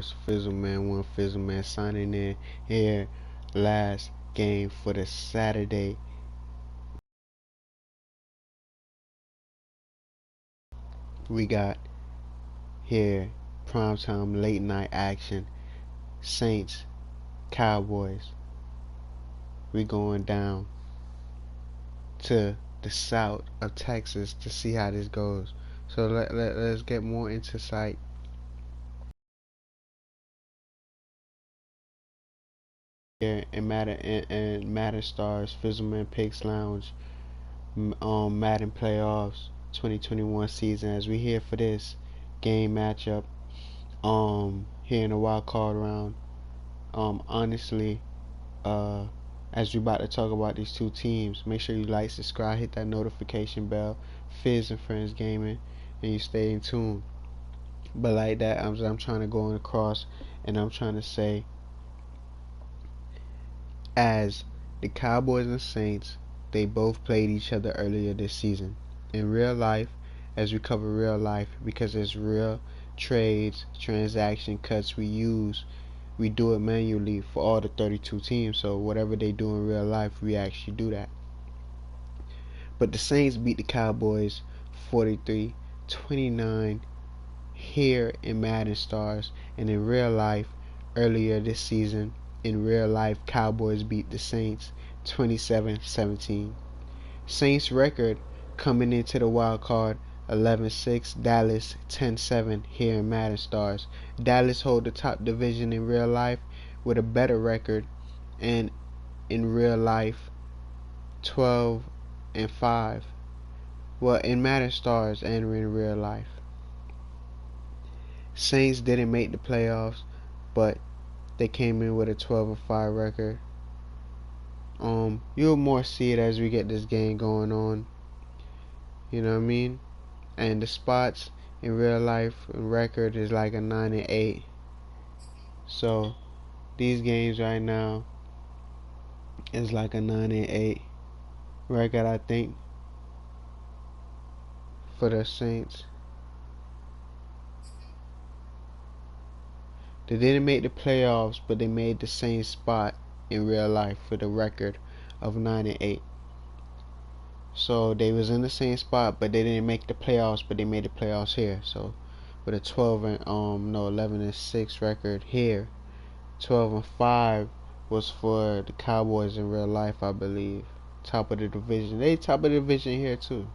Fizzleman 1, Fizzleman signing in here. Last game for the Saturday. We got here primetime late night action. Saints, Cowboys. We going down to the south of Texas to see how this goes. So let's get more into sight. Here in Madden Stars, Fizzleman Picks Lounge, Madden Playoffs 2021 season. As we here for this game matchup, here in the wild card round. Honestly, as we about to talk about these two teams, make sure you like, subscribe, hit that notification bell, Fizz and Friends Gaming, and you stay in tune. But like that, I'm trying to go across, and I'm trying to say, as the Cowboys and Saints, they both played each other earlier this season. In real life, as we cover real life, because there's real trades, transaction cuts we do it manually for all the 32 teams. So whatever they do in real life, we actually do that. But the Saints beat the Cowboys 43-29 here in Madden Stars, and in real life earlier this season, in real life, Cowboys beat the Saints 27-17. Saints record coming into the wild card 11-6, Dallas 10-7 here in Madden Stars. Dallas hold the top division in real life with a better record, and in real life 12-5. Well, in Madden Stars and in real life. Saints didn't make the playoffs, but they came in with a 12-5 record. You'll more see it as we get this game going on. You know what I mean? And the spots in real life record is like a 9-8. So these games right now is like a 9-8 record, I think, for the Saints. They didn't make the playoffs, but they made the same spot in real life for the record of 9-8. So they was in the same spot, but they didn't make the playoffs, but they made the playoffs here. So with a 11-6 record here, 12-5 was for the Cowboys in real life, I believe. Top of the division. They top of the division here too.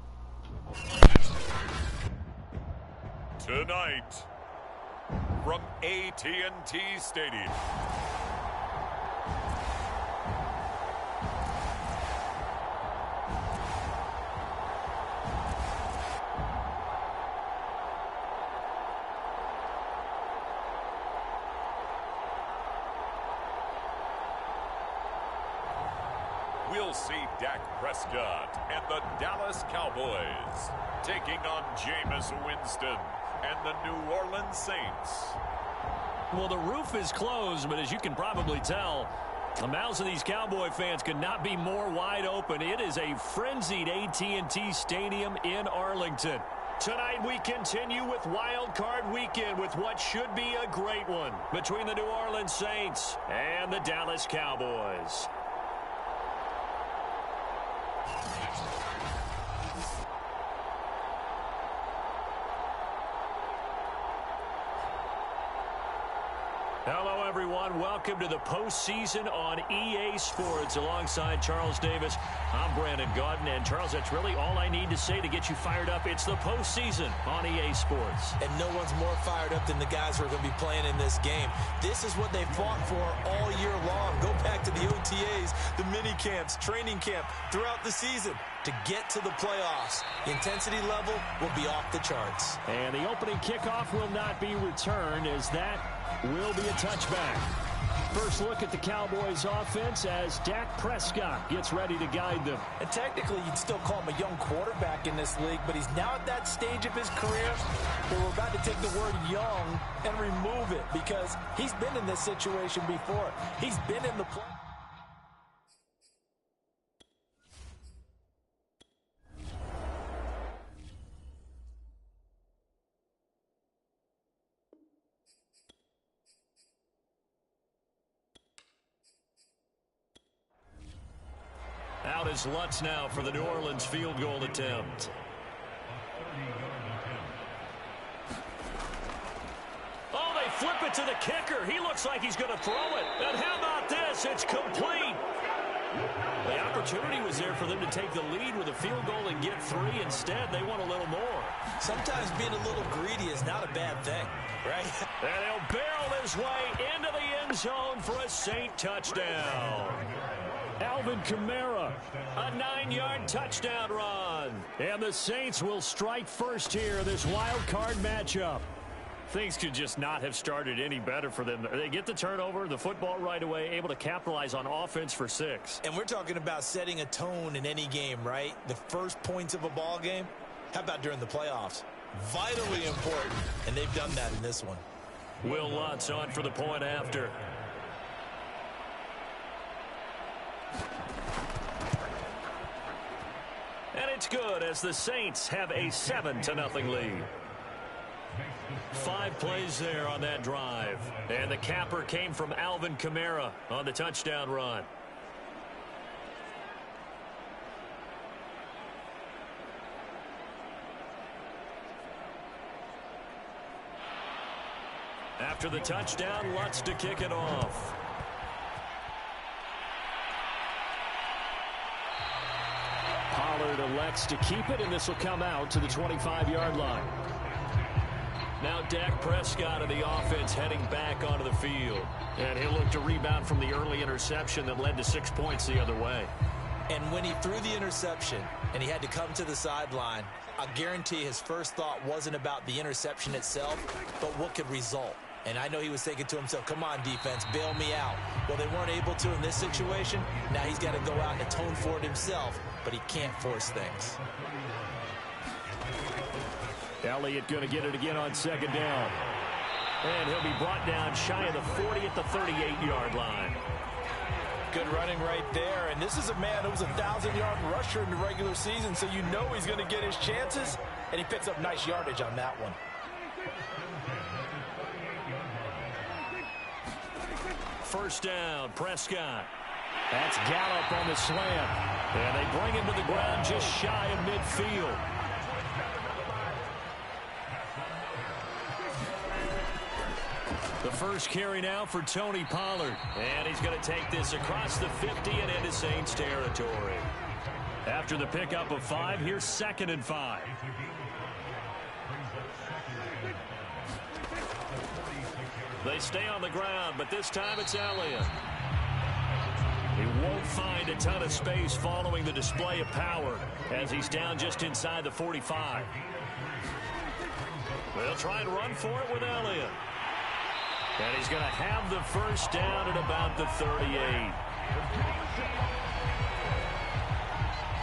Tonight, from AT&T Stadium. We'll see Dak Prescott and the Dallas Cowboys taking on Jameis Winston and the New Orleans Saints. Well, the roof is closed, but as you can probably tell, the mouths of these Cowboy fans could not be more wide open. It is a frenzied AT&T Stadium in Arlington. Tonight we continue with Wildcard Weekend with what should be a great one between the New Orleans Saints and the Dallas Cowboys. Hello, everyone. Welcome to the postseason on EA Sports. Alongside Charles Davis, I'm Brandon Gaudin. And, Charles, that's really all I need to say to get you fired up. It's the postseason on EA Sports. And no one's more fired up than the guys who are going to be playing in this game. This is what they fought for all year long. Go back to the OTAs, the mini camps, training camp, throughout the season to get to the playoffs. The intensity level will be off the charts. And the opening kickoff will not be returned, as that will be a touchback. First look at the Cowboys offense as Dak Prescott gets ready to guide them. And technically, you'd still call him a young quarterback in this league, but he's now at that stage of his career where we're about to take the word young and remove it, because he's been in this situation before. He's been in the play. is Lutz now for the New Orleans field goal attempt. Oh, they flip it to the kicker. He looks like he's going to throw it. And how about this? It's complete. The opportunity was there for them to take the lead with a field goal and get 3. Instead, they want a little more. Sometimes being a little greedy is not a bad thing, right? And he'll barrel his way into the end zone for a Saint touchdown. Alvin Kamara, a 9-yard touchdown run. And the Saints will strike first here in this wild card matchup. Things could just not have started any better for them. They get the turnover, the football right away, able to capitalize on offense for 6. And we're talking about setting a tone in any game, right? The first points of a ball game. How about during the playoffs? Vitally important, and they've done that in this one. Will Lutz on for the point after. And it's good as the Saints have a 7-0 lead. 5 plays there on that drive. And the capper came from Alvin Kamara on the touchdown run. After the touchdown, Lutz to kick it off. Pollard elects to keep it, and this will come out to the 25-yard line. Now Dak Prescott of the offense heading back onto the field. And he'll look to rebound from the early interception that led to 6 points the other way. And when he threw the interception and he had to come to the sideline, I guarantee his first thought wasn't about the interception itself, but what could result. And I know he was thinking to himself, come on, defense, bail me out. Well, they weren't able to in this situation. Now he's got to go out and atone for it himself, but he can't force things. Elliott going to get it again on second down. And he'll be brought down shy of the 40 at the 38-yard line. Good running right there. And this is a man who was a 1,000-yard rusher in the regular season, so you know he's going to get his chances. And he picks up nice yardage on that one. First down, Prescott. That's Gallup on the slant. And they bring him to the ground just shy of midfield. The first carry now for Tony Pollard. And he's going to take this across the 50 and into Saints territory. After the pickup of 5, here's 2nd and 5. They stay on the ground, but this time it's Elliott. He won't find a ton of space following the display of power as he's down just inside the 45. They'll try and run for it with Elliott. And he's going to have the first down at about the 38.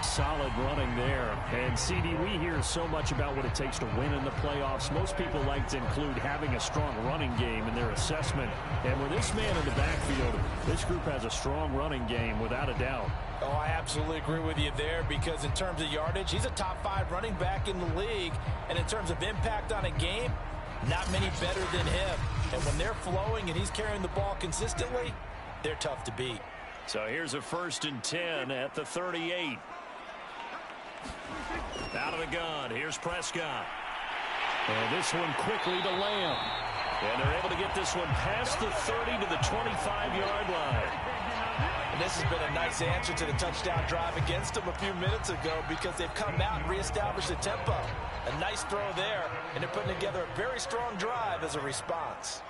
Solid running there. And, CD, we hear so much about what it takes to win in the playoffs. Most people like to include having a strong running game in their assessment. And with this man in the backfield, this group has a strong running game without a doubt. Oh, I absolutely agree with you there because in terms of yardage, he's a top 5 running back in the league. And in terms of impact on a game, not many better than him. And when they're flowing and he's carrying the ball consistently, they're tough to beat. So here's a 1st and 10 at the 38. Out of the gun, here's Prescott. And this one quickly to Lamb. And they're able to get this one past the 30 to the 25-yard line. And this has been a nice answer to the touchdown drive against them a few minutes ago because they've come out and reestablished the tempo. A nice throw there, and they're putting together a very strong drive as a response.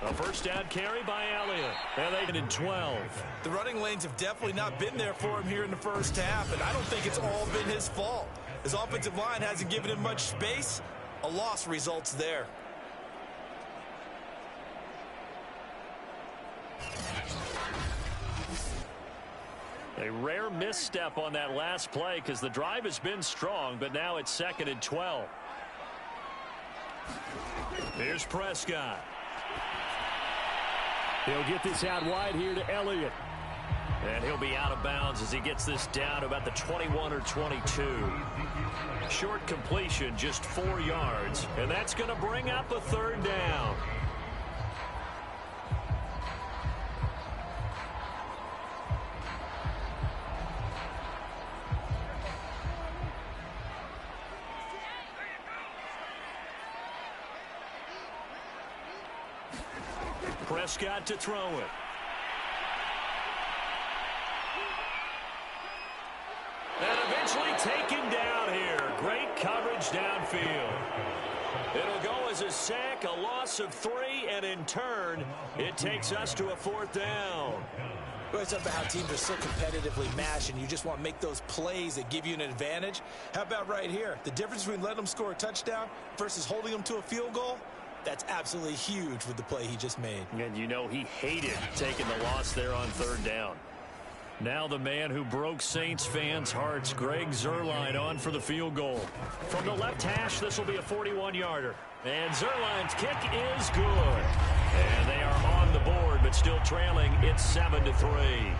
A first down carry by Elliott. And they get in 12. The running lanes have definitely not been there for him here in the first half, and I don't think it's all been his fault. His offensive line hasn't given him much space. A loss results there. A rare misstep on that last play because the drive has been strong, but now it's 2nd and 12. Here's Prescott. He'll get this out wide here to Elliott. And he'll be out of bounds as he gets this down to about the 21 or 22. Short completion, just 4 yards. And that's going to bring up a 3rd down. Prescott to throw it. And eventually taken down here. Great coverage downfield. It'll go as a sack, a loss of 3, and in turn, it takes us to a 4th down. Well, it's about how teams are so competitively matched, and you just want to make those plays that give you an advantage. How about right here? The difference between letting them score a touchdown versus holding them to a field goal, that's absolutely huge with the play he just made. And you know he hated taking the loss there on 3rd down. Now the man who broke Saints fans' hearts, Greg Zuerlein, on for the field goal. From the left hash, this will be a 41-yarder. And Zuerlein's kick is good. And they are on the board, but still trailing. It's 7-3.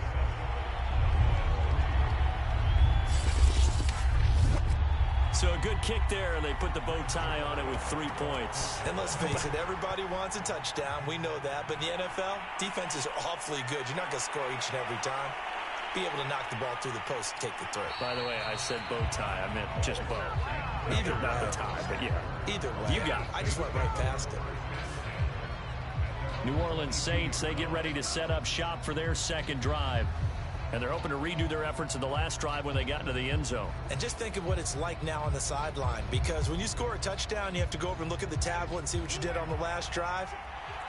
So a good kick there, and they put the bow tie on it with 3 points. And let's face it, everybody wants a touchdown. We know that. But in the NFL, defenses are awfully good. You're not going to score each and every time. Be able to knock the ball through the post and take the throw. By the way, I said bow tie. I meant just bow. Either way. Not the tie, but yeah. Either way. You got it. I just went right past it. New Orleans Saints, they get ready to set up shop for their 2nd drive. And they're hoping to redo their efforts in the last drive when they got into the end zone. And just think of what it's like now on the sideline. Because when you score a touchdown, you have to go over and look at the tablet and see what you did on the last drive.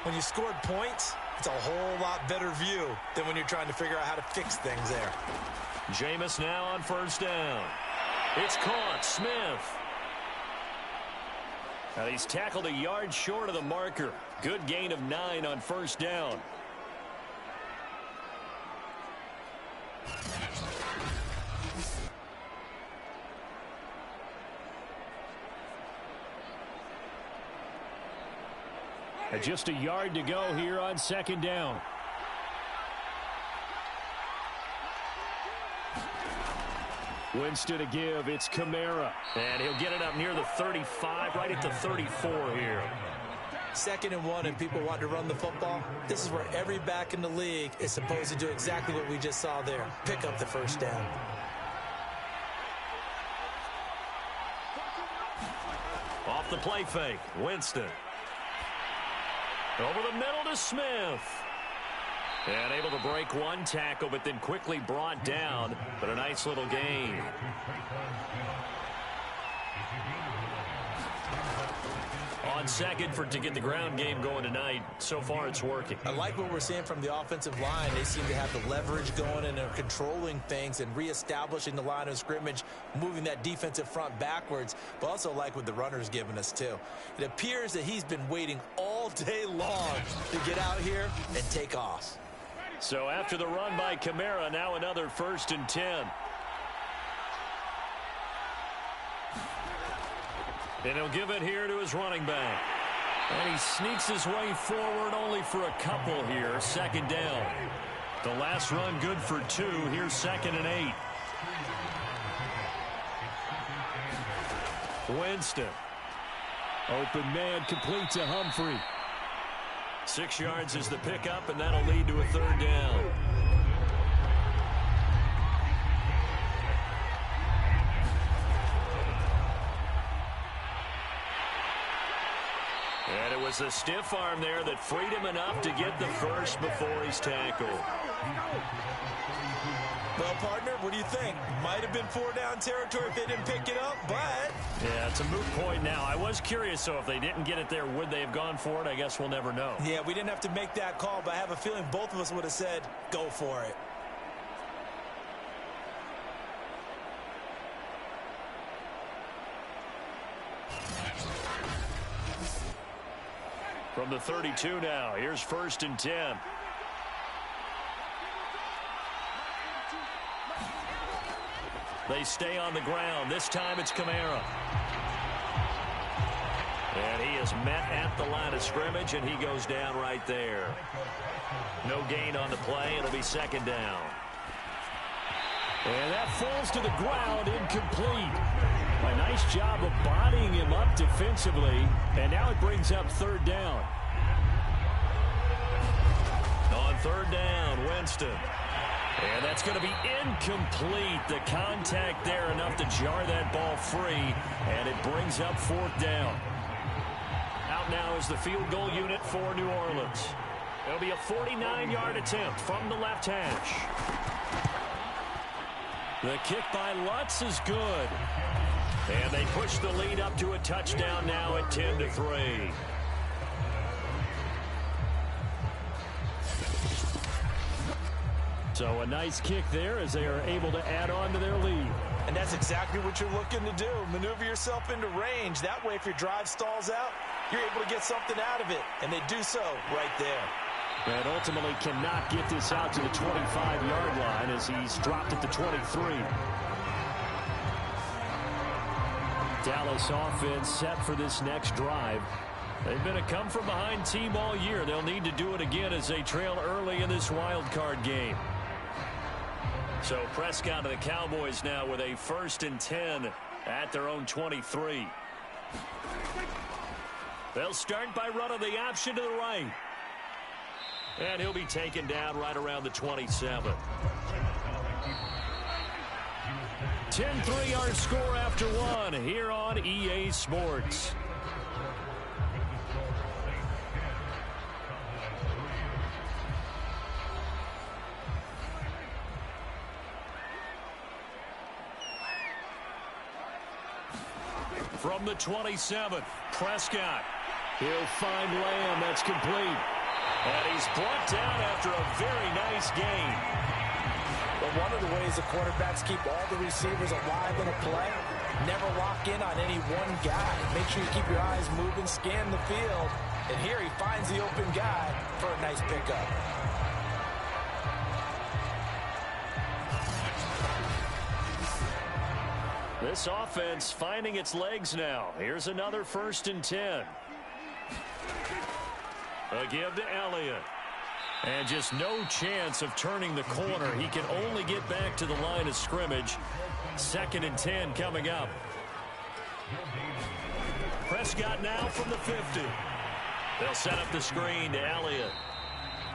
When you scored points, it's a whole lot better view than when you're trying to figure out how to fix things there. Jameis now on 1st down. It's caught. Smith. And he's tackled a yard short of the marker. Good gain of 9 on 1st down. And just a yard to go here on 2nd down. Winston to give. It's Kamara. And he'll get it up near the 35, right at the 34 here. 2nd and 1, and people want to run the football. This is where every back in the league is supposed to do exactly what we just saw there. Pick up the 1st down. Off the play fake. Winston. Over the middle to Smith. And able to break 1 tackle, but then quickly brought down. But a nice little gain. On 2nd to get the ground game going tonight. So far, it's working. I like what we're seeing from the offensive line. They seem to have the leverage going, and they're controlling things and reestablishing the line of scrimmage, moving that defensive front backwards, but also like what the runner's giving us, too. It appears that he's been waiting all day long to get out here and take off. So after the run by Kamara, now another 1st and 10. And he'll give it here to his running back. And he sneaks his way forward only for a couple here. 2nd down. The last run good for 2. Here's 2nd and 8. Winston. Open man, complete to Humphrey. 6 yards is the pickup, and that'll lead to a 3rd down. And it was a stiff arm there that freed him enough to get the first before he's tackled. Well, partner, what do you think? Might have been 4-down territory if they didn't pick it up, but... Yeah, it's a moot point now. I was curious, so if they didn't get it there, would they have gone for it? I guess we'll never know. Yeah, we didn't have to make that call, but I have a feeling both of us would have said, go for it. From the 32 now, here's 1st and 10. They stay on the ground. This time it's Kamara. And he is met at the line of scrimmage, and he goes down right there. No gain on the play. It'll be 2nd down. And that falls to the ground, incomplete. A nice job of bodying him up defensively. And now it brings up 3rd down. On 3rd down, Winston. And that's going to be incomplete. The contact there enough to jar that ball free. And it brings up 4th down. Out now is the field goal unit for New Orleans. It'll be a 49-yard attempt from the left hash. The kick by Lutz is good. And they push the lead up to a touchdown now at 10-3. So a nice kick there as they are able to add on to their lead. And that's exactly what you're looking to do. Maneuver yourself into range. That way, if your drive stalls out, you're able to get something out of it. And they do so right there. And ultimately cannot get this out to the 25-yard line as he's dropped at the 23. Dallas offense set for this next drive. They've been a come-from-behind team all year. They'll need to do it again as they trail early in this wild card game. So Prescott and the Cowboys now with a 1st and 10 at their own 23. They'll start by running the option to the right. And he'll be taken down right around the 27. 10-3 our score after one here on EA Sports. From the 27, Prescott. He'll find Lamb. That's complete. And he's brought down after a very nice gain. But one of the ways the quarterbacks keep all the receivers alive in a play, never lock in on any one guy. Make sure you keep your eyes moving, scan the field. And here he finds the open guy for a nice pickup. This offense finding its legs now. Here's another 1st and 10. A give to Elliott. And just no chance of turning the corner. He can only get back to the line of scrimmage. 2nd and 10 coming up. Prescott now from the 50. They'll set up the screen to Elliott.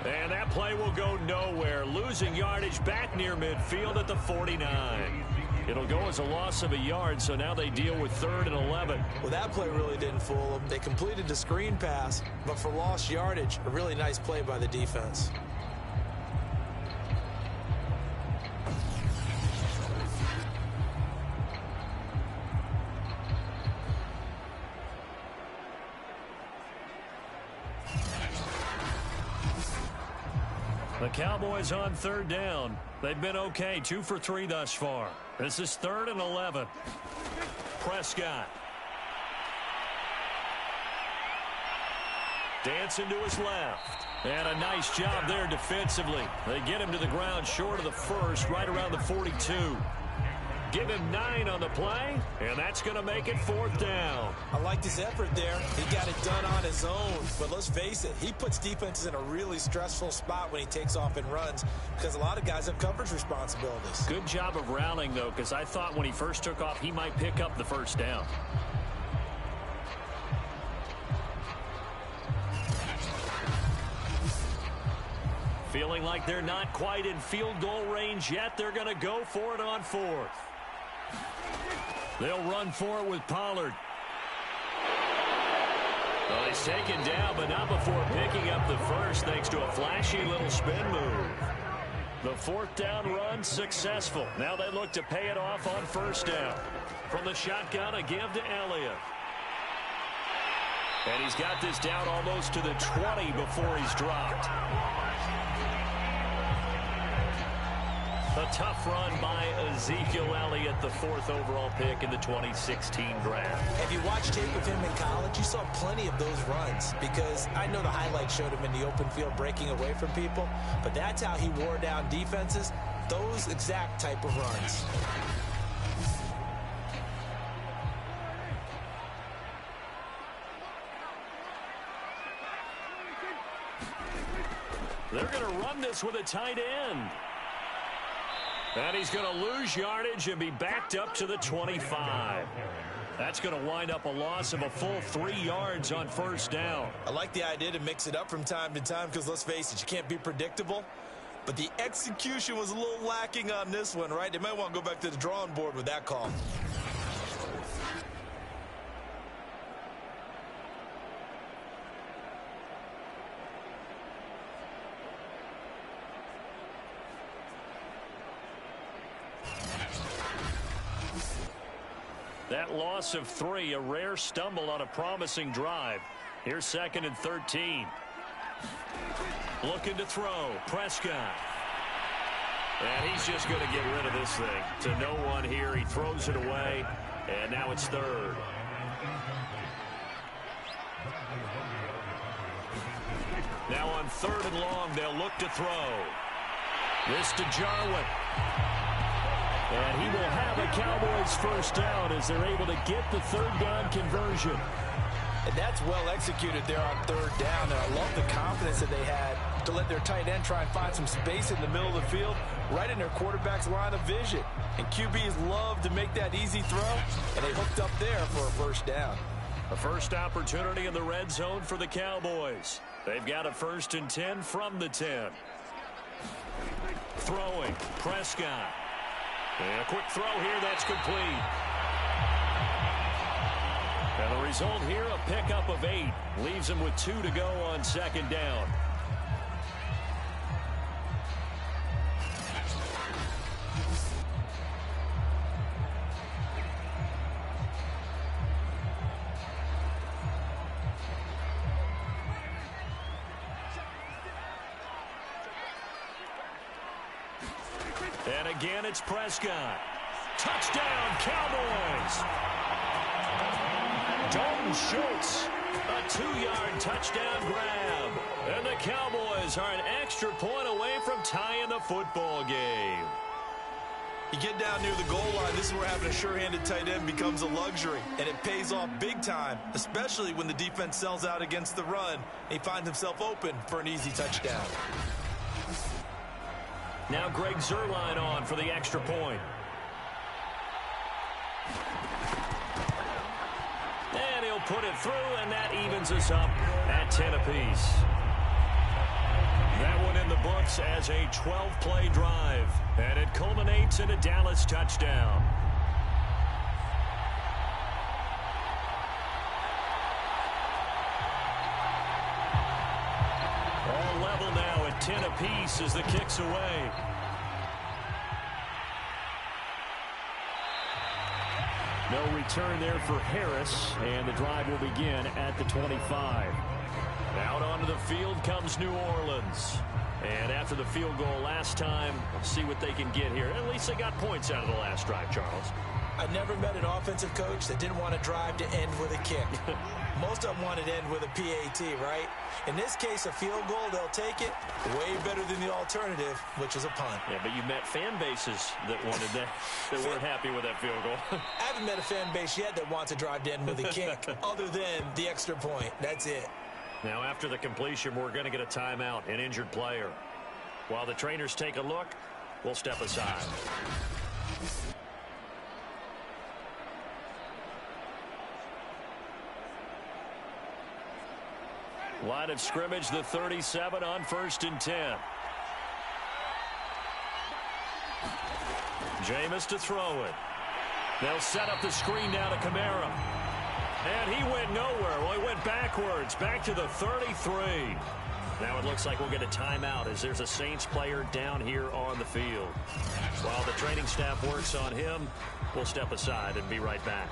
And that play will go nowhere. Losing yardage back near midfield at the 49. It'll go as a loss of a yard, so now they deal with 3rd and 11. Well, that play really didn't fool them. They completed the screen pass, but for lost yardage, a really nice play by the defense. The Cowboys on 3rd down. They've been okay, 2 for 3 thus far. This is 3rd and 11. Prescott. Dancing to his left. And a nice job there defensively. They get him to the ground short of the 1st, right around the 42. Give him 9 on the play, and that's going to make it 4th down. I liked his effort there. He got it done on his own. But let's face it, he puts defenses in a really stressful spot when he takes off and runs because a lot of guys have coverage responsibilities. Good job of rallying, though, because I thought when he first took off, he might pick up the 1st down. Feeling like they're not quite in field goal range yet. They're going to go for it on 4th. They'll run for it with Pollard. Well, he's taken down, but not before picking up the 1st thanks to a flashy little spin move. The 4th down run successful. Now they look to pay it off on 1st down. From the shotgun, a give to Elliott. And he's got this down almost to the 20 before he's dropped. A tough run by Ezekiel Elliott, the 4th overall pick in the 2016 draft. If you watched tape of him in college, you saw plenty of those runs because I know the highlights showed him in the open field breaking away from people, but that's how he wore down defenses, those exact type of runs. They're going to run this with a tight end. And he's going to lose yardage and be backed up to the 25. That's going to wind up a loss of a full 3 yards on 1st down. I like the idea to mix it up from time to time because, let's face it, you can't be predictable. But the execution was a little lacking on this one, right? They might want to go back to the drawing board with that call. That loss of 3, a rare stumble on a promising drive. Here's 2nd and 13. Looking to throw. Prescott. And he's just going to get rid of this thing. To no one here. He throws it away. And now it's 3rd. Now on 3rd and long, they'll look to throw. This to Jarwin. And he will have a Cowboys first down as they're able to get the 3rd down conversion. And that's well executed there on 3rd down. And I love the confidence that they had to let their tight end try and find some space in the middle of the field, right in their quarterback's line of vision. And QBs love to make that easy throw, and they hooked up there for a first down. A first opportunity in the red zone for the Cowboys. They've got a 1st and 10 from the 10. Throwing. Prescott. And a quick throw here. That's complete. And the result here, a pickup of 8. Leaves him with 2 to go on 2nd down. And again, it's Prescott. Touchdown, Cowboys. Dalton Schultz, a 2-yard touchdown grab. And the Cowboys are an extra point away from tying the football game. You get down near the goal line, this is where having a sure-handed tight end becomes a luxury. And it pays off big time, especially when the defense sells out against the run. He finds himself open for an easy touchdown. Now Greg Zuerlein on for the extra point. And he'll put it through, and that evens us up at 10 apiece. That one in the books as a 12-play drive, and it culminates in a Dallas touchdown. All level now at 10 apiece as the kick's away. No return there for Harris, and the drive will begin at the 25. Out onto the field comes New Orleans. And after the field goal last time, we'll see what they can get here. At least they got points out of the last drive, Charles. I never met an offensive coach that didn't want to drive to end with a kick. Most of them wanted to end with a PAT, right? In this case, a field goal, they'll take it. Way better than the alternative, which is a punt. Yeah, but you met fan bases that wanted that weren't happy with that field goal. I haven't met a fan base yet that wants to drive to end with a kick, other than the extra point. That's it. Now, after the completion, we're going to get a timeout, an injured player. While the trainers take a look, we'll step aside. Line of scrimmage, the 37 on 1st and 10. Jameis to throw it. They'll set up the screen now to Kamara. And he went nowhere. Well, he went backwards, back to the 33. Now it looks like we'll get a timeout as there's a Saints player down here on the field. While the training staff works on him, we'll step aside and be right back.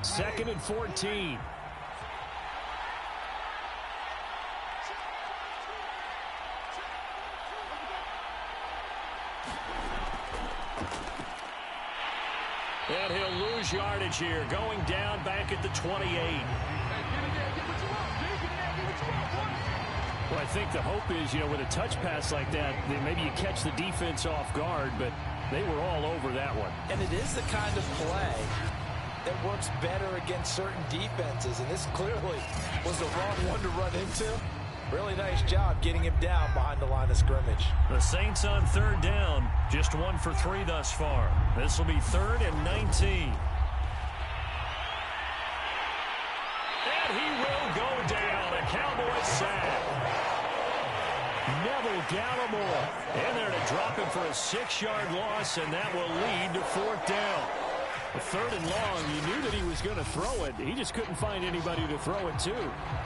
Second and 14. And he'll lose yardage here, going down back at the 28. Well, I think the hope is, with a touch pass like that, maybe you catch the defense off guard, but they were all over that one. And it is the kind of play that works better against certain defenses, and this clearly was the wrong one to run into. Really nice job getting him down behind the line of scrimmage. The Saints on 3rd down, just 1 for 3 thus far. This will be 3rd and 19. And he will go down. A Cowboys sack. Neville Gallimore in there to drop him for a 6-yard loss, and that will lead to 4th down. Third and long, you knew that he was going to throw it. He just couldn't find anybody to throw it to.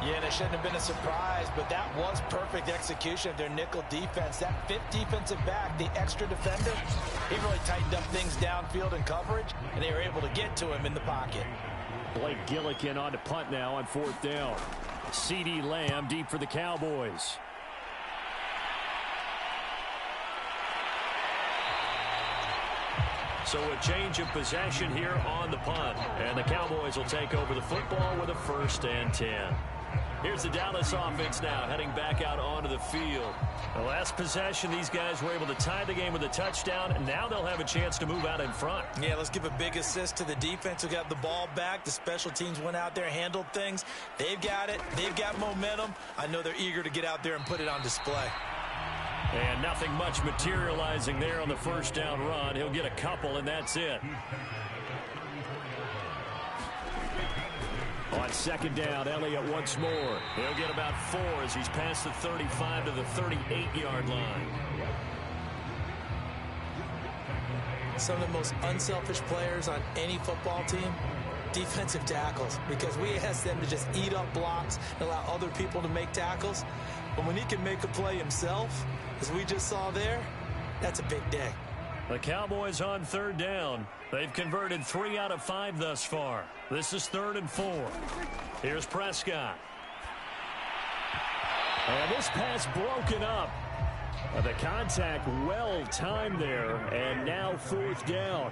Yeah, and it shouldn't have been a surprise, but that was perfect execution of their nickel defense. That fifth defensive back, the extra defender, he really tightened up things downfield in coverage, and they were able to get to him in the pocket. Blake Gillikin on to punt now on fourth down. CeeDee Lamb deep for the Cowboys. So a change of possession here on the punt. And the Cowboys will take over the football with a 1st and 10. Here's the Dallas offense now heading back out onto the field. The last possession, these guys were able to tie the game with a touchdown, and now they'll have a chance to move out in front. Yeah, let's give a big assist to the defense who got the ball back. The special teams went out there, handled things. They've got it. They've got momentum. I know they're eager to get out there and put it on display. And nothing much materializing there on the first down run. He'll get a couple, and that's it. On second down, Elliott once more. He'll get about 4 as he's past the 35 to the 38-yard line. Some of the most unselfish players on any football team, defensive tackles, because we ask them to just eat up blocks and allow other people to make tackles. But when he can make a play himself, as we just saw there, that's a big day. The Cowboys on third down. They've converted 3 out of 5 thus far. This is 3rd and 4. Here's Prescott. And this pass broken up. The contact well timed there, and now 4th down.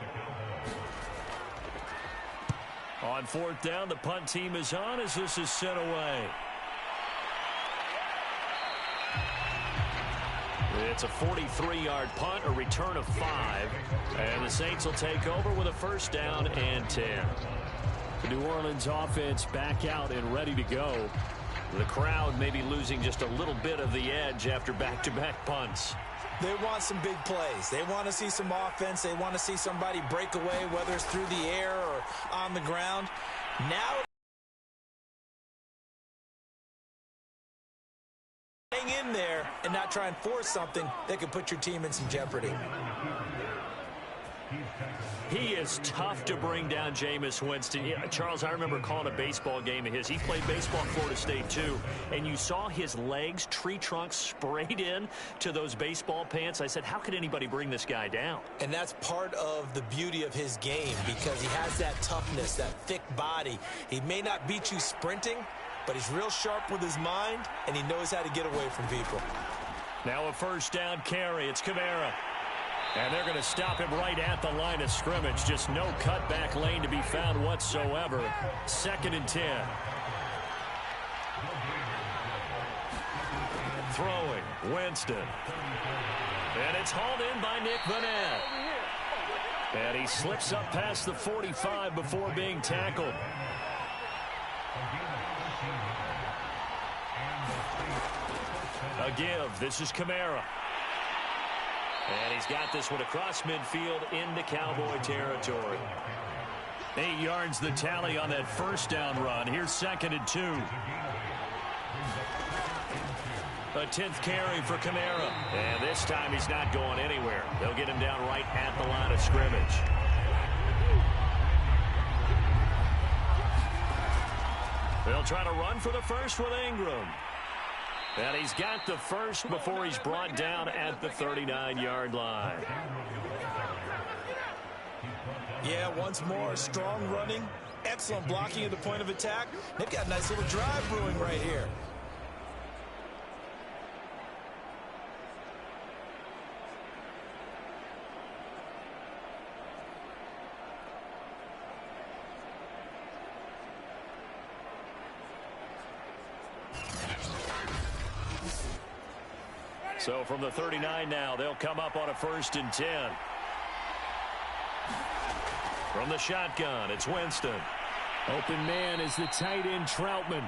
On 4th down, the punt team is on as this is sent away. It's a 43-yard punt, a return of 5. And the Saints will take over with a 1st down and 10. The New Orleans offense back out and ready to go. The crowd may be losing just a little bit of the edge after back-to-back punts. They want some big plays. They want to see some offense. They want to see somebody break away, whether it's through the air or on the ground. Now, hang in there and not try and force something that could put your team in some jeopardy. He is tough to bring down, Jameis Winston. Yeah, Charles, I remember calling a baseball game of his. He played baseball at Florida State, too. And you saw his legs, tree trunks sprayed in to those baseball pants. I said, how could anybody bring this guy down? And that's part of the beauty of his game because he has that toughness, that thick body. He may not beat you sprinting, but he's real sharp with his mind, and he knows how to get away from people. Now a 1st down carry. It's Kamara. And they're going to stop him right at the line of scrimmage. Just no cutback lane to be found whatsoever. 2nd and 10. Throwing, Winston. And it's hauled in by Nick Vanette. And he slips up past the 45 before being tackled. A give. This is Kamara. And he's got this one across midfield into Cowboy territory. 8 yards the tally on that 1st down run. Here's 2nd and 2. A 10th carry for Kamara. And this time he's not going anywhere. They'll get him down right at the line of scrimmage. They'll try to run for the first with Ingram. And he's got the first before he's brought down at the 39-yard line. Yeah, once more, strong running, excellent blocking at the point of attack. They've got a nice little drive brewing right here. So from the 39 now, they'll come up on a 1st and 10. From the shotgun, it's Winston. Open man is the tight end Troutman.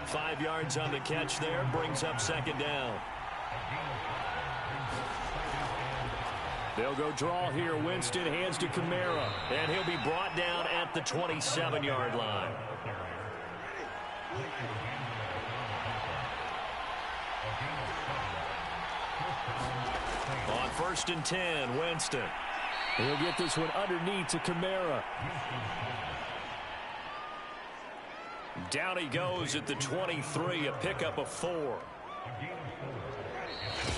5 yards on the catch there, brings up 2nd down. They'll go draw here. Winston hands to Kamara, and he'll be brought down at the 27-yard line. On 1st and 10, Winston. He'll get this one underneath to Kamara. Down he goes at the 23, a pickup of 4.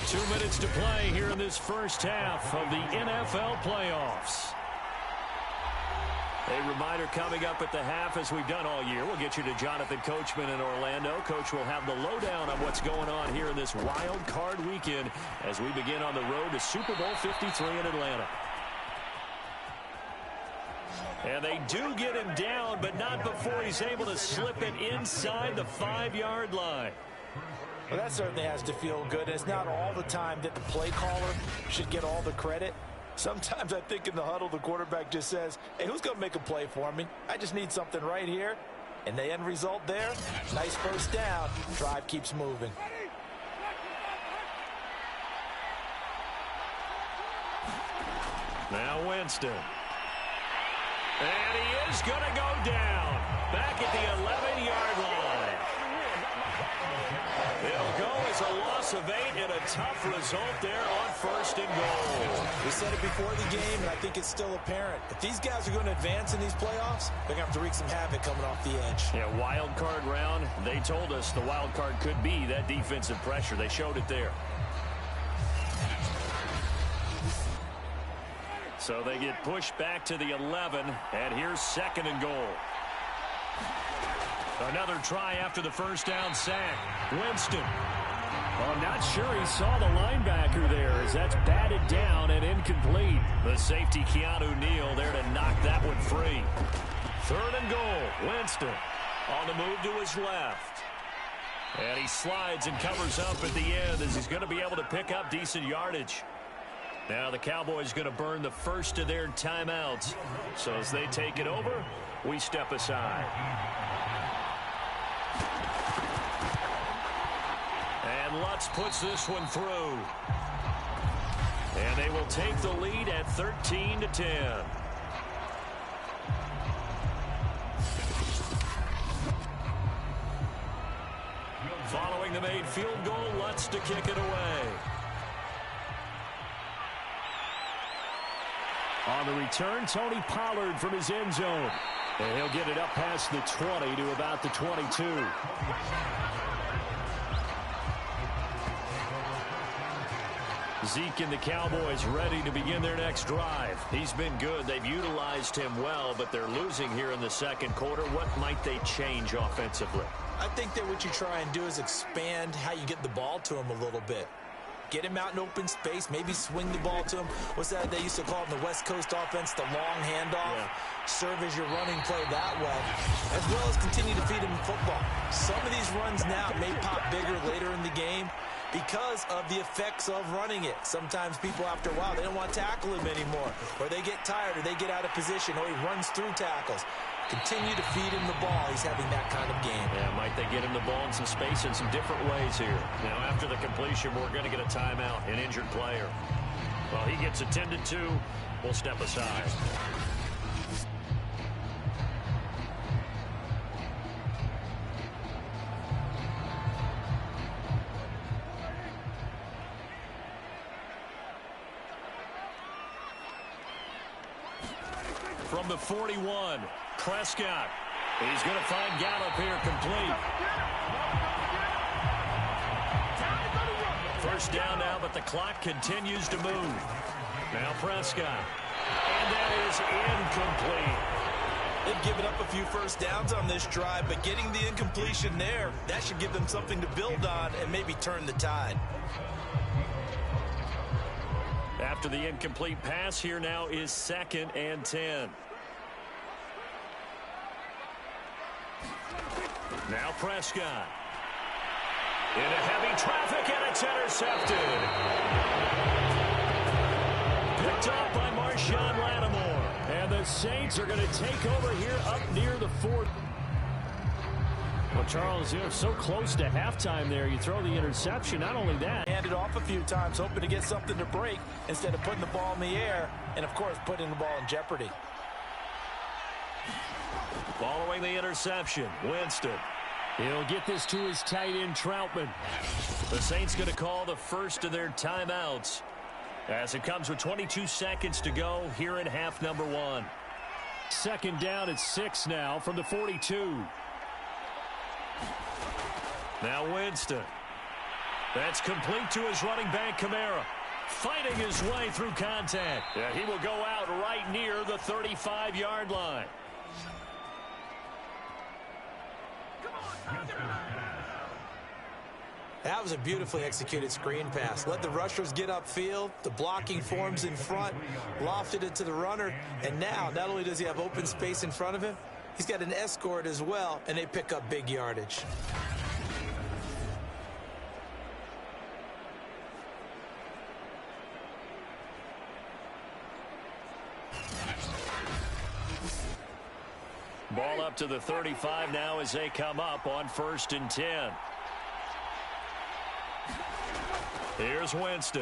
2 minutes to play here in this first half of the NFL playoffs. A reminder coming up at the half, as we've done all year. We'll get you to Jonathan Coachman in Orlando. Coach will have the lowdown on what's going on here in this wild card weekend as we begin on the road to Super Bowl 53 in Atlanta. And they do get him down, but not before he's able to slip it inside the 5-yard line. Well, that certainly has to feel good. It's not all the time that the play caller should get all the credit. Sometimes I think in the huddle, the quarterback just says, hey, who's going to make a play for me? I just need something right here. And the end result there, nice first down. Drive keeps moving. Now Winston. And he is going to go down. Back at the 11-yard line. It'll go as a loss of 8 and a tough result there on first and goal. We said it before the game, and I think it's still apparent. If these guys are going to advance in these playoffs, they're going to have to wreak some havoc coming off the edge. Yeah, wild card round. They told us the wild card could be that defensive pressure. They showed it there. So they get pushed back to the 11, and here's second and goal. Another try after the first down sack. Winston. Well, I'm not sure he saw the linebacker there as that's batted down and incomplete. The safety, Keanu Neal, there to knock that one free. Third and goal. Winston on the move to his left. And he slides and covers up at the end as he's going to be able to pick up decent yardage. Now the Cowboys going to burn the first of their timeouts. So as they take it over, we step aside. And Lutz puts this one through. And they will take the lead at 13-10. Following the made field goal, Lutz to kick it away. On the return, Tony Pollard from his end zone. And he'll get it up past the 20 to about the 22. Zeke and the Cowboys ready to begin their next drive. He's been good. They've utilized him well, but they're losing here in the second quarter. What might they change offensively? I think that what you try and do is expand how you get the ball to him a little bit. Get him out in open space, maybe swing the ball to him. What's that they used to call it in the West Coast offense, the long handoff? Yeah. Serve as your running play that way, as well as continue to feed him football. Some of these runs now may pop bigger later in the game because of the effects of running it. Sometimes people, after a while, they don't want to tackle him anymore, or they get tired, or they get out of position, or he runs through tackles. Continue to feed him the ball. He's having that kind of game. Yeah, might they get him the ball in some space in some different ways here. Now, after the completion, we're going to get a timeout, an injured player. Well, he gets attended to. We'll step aside. From the 41, Prescott. He's going to find Gallup here complete. First down now, but the clock continues to move. Now Prescott. And that is incomplete. They've given up a few first downs on this drive, but getting the incompletion there, that should give them something to build on and maybe turn the tide. After the incomplete pass, here now is 2nd and 10. Now Prescott. Into heavy traffic, and it's intercepted. Picked up by Marshawn Lattimore. And the Saints are going to take over here up near the 4th. Well, Charles, you're so close to halftime there. You throw the interception. Not only that. Handed off a few times, hoping to get something to break instead of putting the ball in the air and, of course, putting the ball in jeopardy. Following the interception, Winston. He'll get this to his tight end, Troutman. The Saints going to call the first of their timeouts. As it comes with 22 seconds to go here in half number 1. Second down at 6 now from the 42. Now Winston. That's complete to his running back, Kamara. Fighting his way through contact. Yeah, he will go out right near the 35-yard line. That was a beautifully executed screen pass. Let the rushers get upfield. The blocking forms in front. Lofted it to the runner. And now, not only does he have open space in front of him, he's got an escort as well, and they pick up big yardage. Ball up to the 35 now as they come up on 1st and 10. Here's Winston.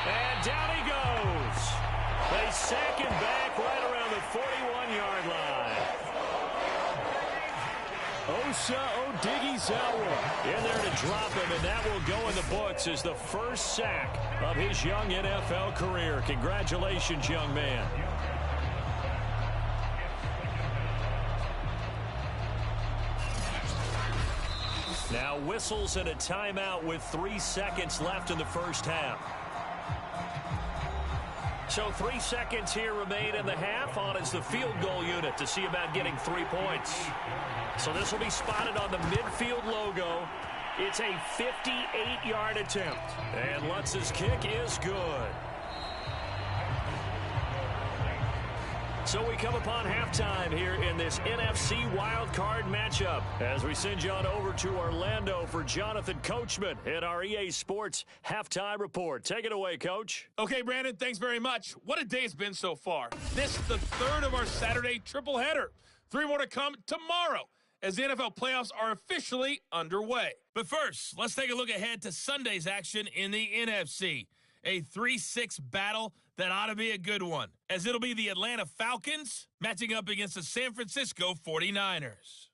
And down he goes. They sack him back right around the 41-yard line. Osa Odighizuwa in there to drop him, and that will go in the books as the first sack of his young NFL career. Congratulations, young man. Now whistles and a timeout with 3 seconds left in the first half. So 3 seconds here remain in the half. On is the field goal unit to see about getting 3 points. So this will be spotted on the midfield logo. It's a 58-yard attempt. And Lutz's kick is good. So we come upon halftime here in this NFC Wildcard matchup as we send you on over to Orlando for Jonathan Coachman at our EA Sports Halftime Report. Take it away, Coach. Okay, Brandon, thanks very much. What a day it's been so far. This is the third of our Saturday triple header. 3 more to come tomorrow as the NFL playoffs are officially underway. But first, let's take a look ahead to Sunday's action in the NFC. A 3-6 battle that ought to be a good one, as it'll be the Atlanta Falcons matching up against the San Francisco 49ers.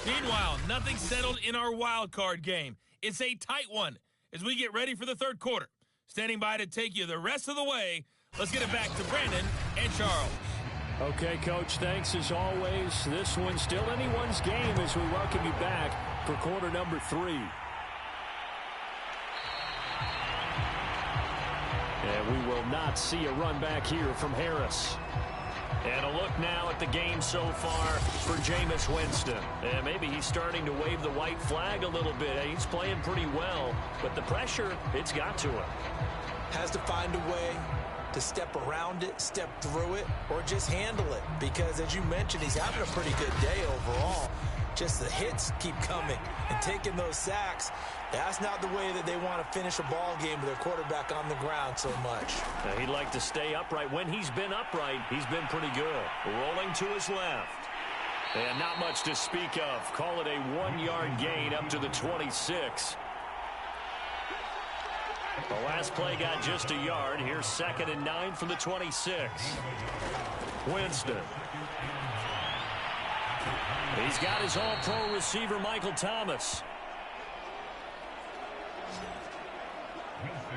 Meanwhile, nothing settled in our wild card game. It's a tight one as we get ready for the third quarter. Standing by to take you the rest of the way, let's get it back to Brandon and Charles. Okay, Coach, thanks as always. This one's still anyone's game as we welcome you back for quarter number 3. And we will not see a run back here from Harris. And a look now at the game so far for Jameis Winston. And maybe he's starting to wave the white flag a little bit. He's playing pretty well, but the pressure, it's got to him. Has to find a way to step around it, step through it, or just handle it. Because as you mentioned, he's having a pretty good day overall. Just the hits keep coming and taking those sacks. That's not the way that they want to finish a ball game with their quarterback on the ground so much. Now, he'd like to stay upright. When he's been upright, he's been pretty good. Rolling to his left. And not much to speak of. Call it a 1-yard gain up to the 26. The last play got just a yard. Here's 2nd and 9 from the 26. Winston. He's got his all-pro receiver, Michael Thomas.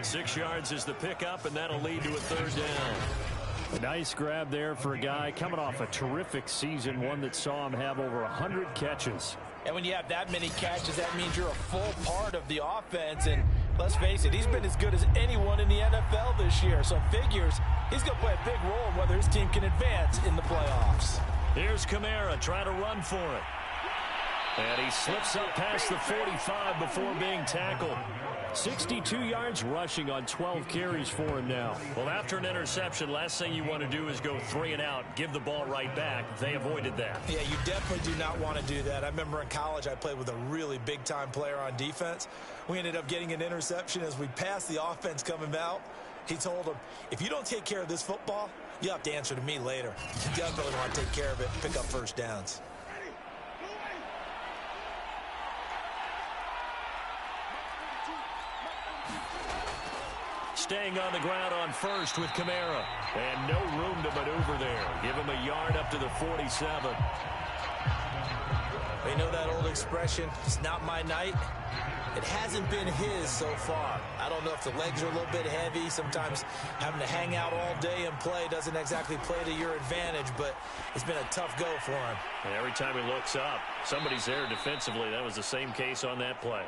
6 yards is the pickup, and that'll lead to a 3rd down. A nice grab there for a guy coming off a terrific season, one that saw him have over 100 catches. And when you have that many catches, that means you're a full part of the offense. And let's face it, he's been as good as anyone in the NFL this year. So figures he's going to play a big role in whether his team can advance in the playoffs. Here's Kamara trying to run for it. And he slips up past the 45 before being tackled. 62 yards rushing on 12 carries for him now. Well, after an interception, last thing you want to do is go 3 and out, give the ball right back. They avoided that. Yeah, you definitely do not want to do that. I remember in college I played with a really big-time player on defense. We ended up getting an interception as we passed the offense coming out. He told him, if you don't take care of this football, you have to answer to me later. You definitely want to take care of it and pick up first downs. Staying on the ground on first with Kamara. And no room to maneuver there. Give him a yard up to the 47. You know that old expression, it's not my night? It hasn't been his so far. I don't know if the legs are a little bit heavy. Sometimes having to hang out all day and play doesn't exactly play to your advantage, but it's been a tough go for him. And every time he looks up, somebody's there defensively. That was the same case on that play.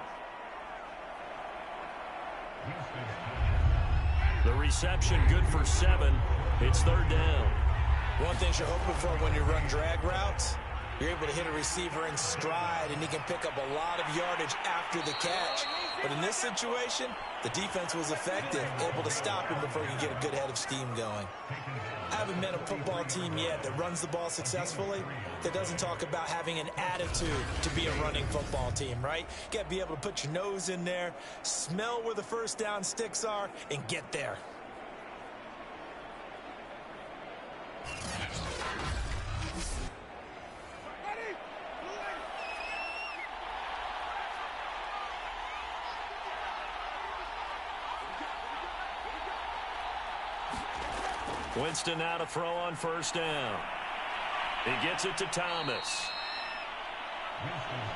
The reception good for 7. It's 3rd down. One thing you're hoping for when you run drag routes, you're able to hit a receiver in stride, and he can pick up a lot of yardage after the catch. But in this situation, the defense was effective, able to stop him before he could get a good head of steam going. I haven't met a football team yet that runs the ball successfully that doesn't talk about having an attitude to be a running football team, right? You got to be able to put your nose in there, smell where the first down sticks are, and get there. Winston now to throw on 1st down. He gets it to Thomas.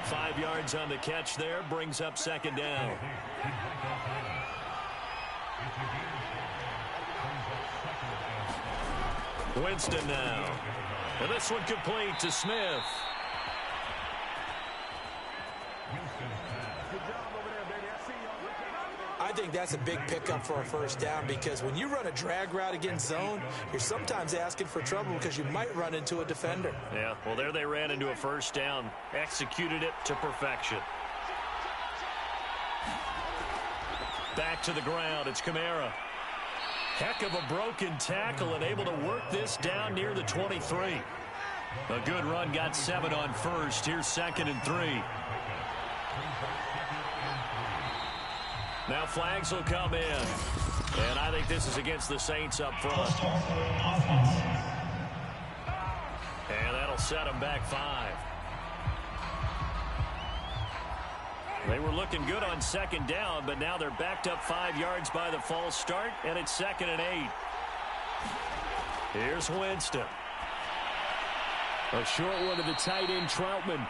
5 yards on the catch there, brings up 2nd down. Winston now. And this one complete to Smith. I think that's a big pickup for a 1st down, because when you run a drag route against zone, you're sometimes asking for trouble because you might run into a defender. Yeah, well, there they ran into a 1st down, executed it to perfection. Back to the ground, it's Kamara. Heck of a broken tackle and able to work this down near the 23. A good run, got 7 on 1st. Here's 2nd and 3. Now flags will come in. And I think this is against the Saints up front. And that'll set them back 5. They were looking good on 2nd down, but now they're backed up 5 yards by the false start, and it's 2nd and 8. Here's Winston. A short one to the tight end, Troutman.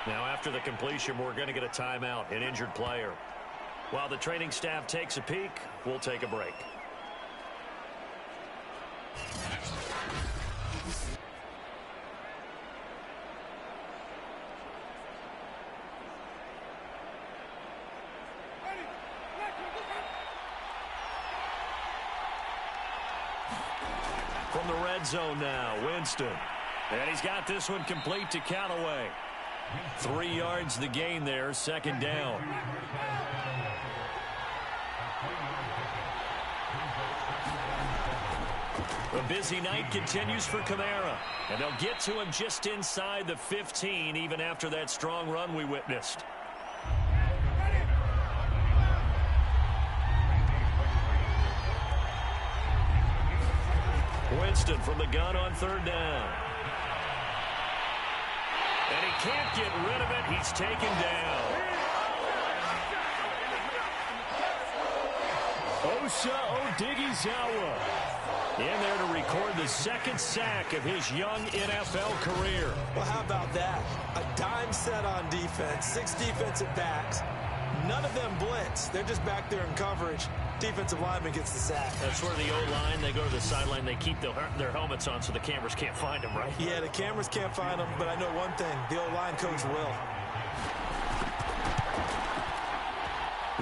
Now after the completion, we're going to get a timeout, an injured player. While the training staff takes a peek, we'll take a break. From the red zone now, Winston. And he's got this one complete to Callaway. 3 yards the gain there, 2nd down. The busy night continues for Kamara, and they'll get to him just inside the 15, even after that strong run we witnessed. Winston from the gun on 3rd down. And he can't get rid of it. He's taken down. Osa Odighizuwa in there to record the 2nd sack of his young NFL career. Well, how about that? A dime set on defense, 6 defensive backs. None of them blitz. They're just back there in coverage. Defensive lineman gets the sack. That's where the O-line, they go to the sideline, they keep their helmets on so the cameras can't find them, right? Yeah, the cameras can't find them, but I know one thing. The O-line coach will.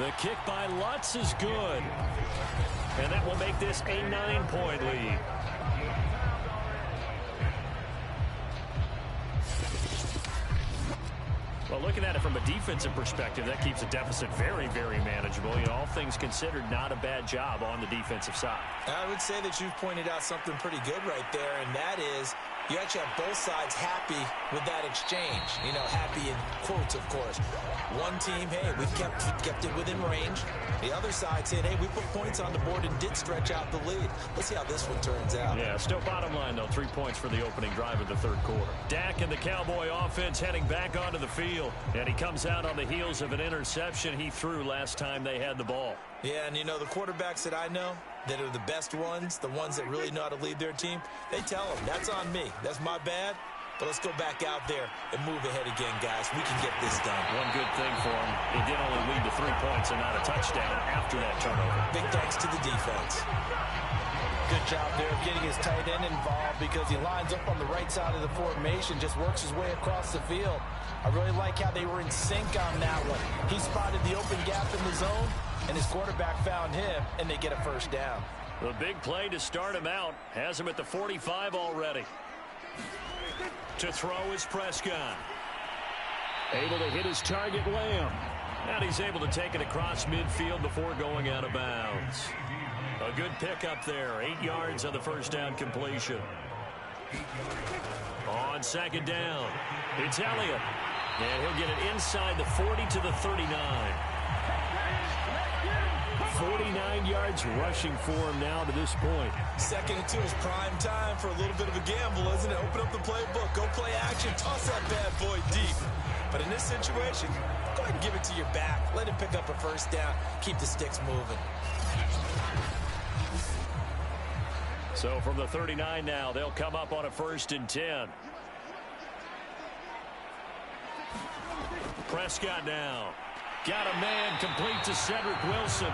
The kick by Lutz is good. And that will make this a 9-point lead. Well, looking at it from a defensive perspective, that keeps the deficit very, very manageable. You know, all things considered, not a bad job on the defensive side. I would say that you've pointed out something pretty good right there, and that is you actually have both sides happy with that exchange. You know, happy in quotes, of course. One team, hey, we kept it within range. The other side saying, hey, we put points on the board and did stretch out the lead. Let's see how this one turns out. Yeah, still bottom line, though, 3 points for the opening drive of the 3rd quarter. Dak and the Cowboy offense heading back onto the field. And he comes out on the heels of an interception he threw last time they had the ball. Yeah, and you know, the quarterbacks that I know that are the best ones, the ones that really know how to lead their team, they tell them, that's on me. That's my bad. But let's go back out there and move ahead again, guys. We can get this done. One good thing for him, it did only lead to 3 points and not a touchdown after that turnover. Big thanks to the defense. Good job there of getting his tight end involved because he lines up on the right side of the formation, just works his way across the field. I really like how they were in sync on that one. He spotted the open gap in the zone, and his quarterback found him, and they get a first down. The big play to start him out has him at the 45 already. To throw is Prescott. Able to hit his target, Lamb. And he's able to take it across midfield before going out of bounds. A good pickup there. 8 yards on the first down completion. On second down, it's Elliott. And he'll get it inside the 40 to the 39. 49 yards rushing for him now to this point. 2nd and 2 is prime time for a little bit of a gamble, isn't it? Open up the playbook, go play action, toss that bad boy deep. But in this situation, go ahead and give it to your back. Let him pick up a first down. Keep the sticks moving. So from the 39 now, they'll come up on a 1st and 10. Prescott now. Got a man complete to Cedric Wilson.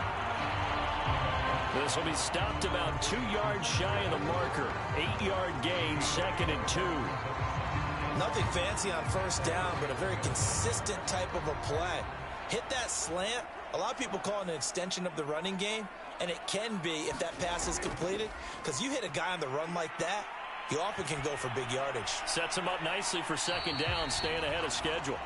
This will be stopped about 2 yards shy of the marker. 8-yard gain, 2nd and 2. Nothing fancy on first down, but a very consistent type of a play. Hit that slant. A lot of people call it an extension of the running game, and it can be if that pass is completed, because you hit a guy on the run like that, you often can go for big yardage. Sets him up nicely for 2nd down, staying ahead of schedule.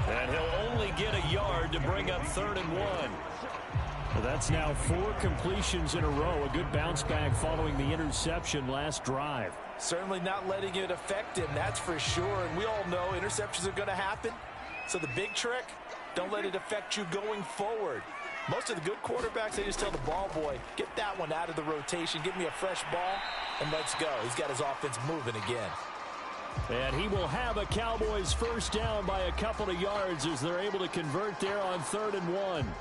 And he'll only get a yard to bring up 3rd and 1. Well, that's now 4 completions in a row. A good bounce back following the interception last drive. Certainly not letting it affect him, that's for sure. And we all know interceptions are going to happen. So the big trick, don't let it affect you going forward. Most of the good quarterbacks, they just tell the ball boy, get that one out of the rotation, give me a fresh ball, and let's go. He's got his offense moving again. And he will have a Cowboys first down by a couple of yards as they're able to convert there on 3rd and 1.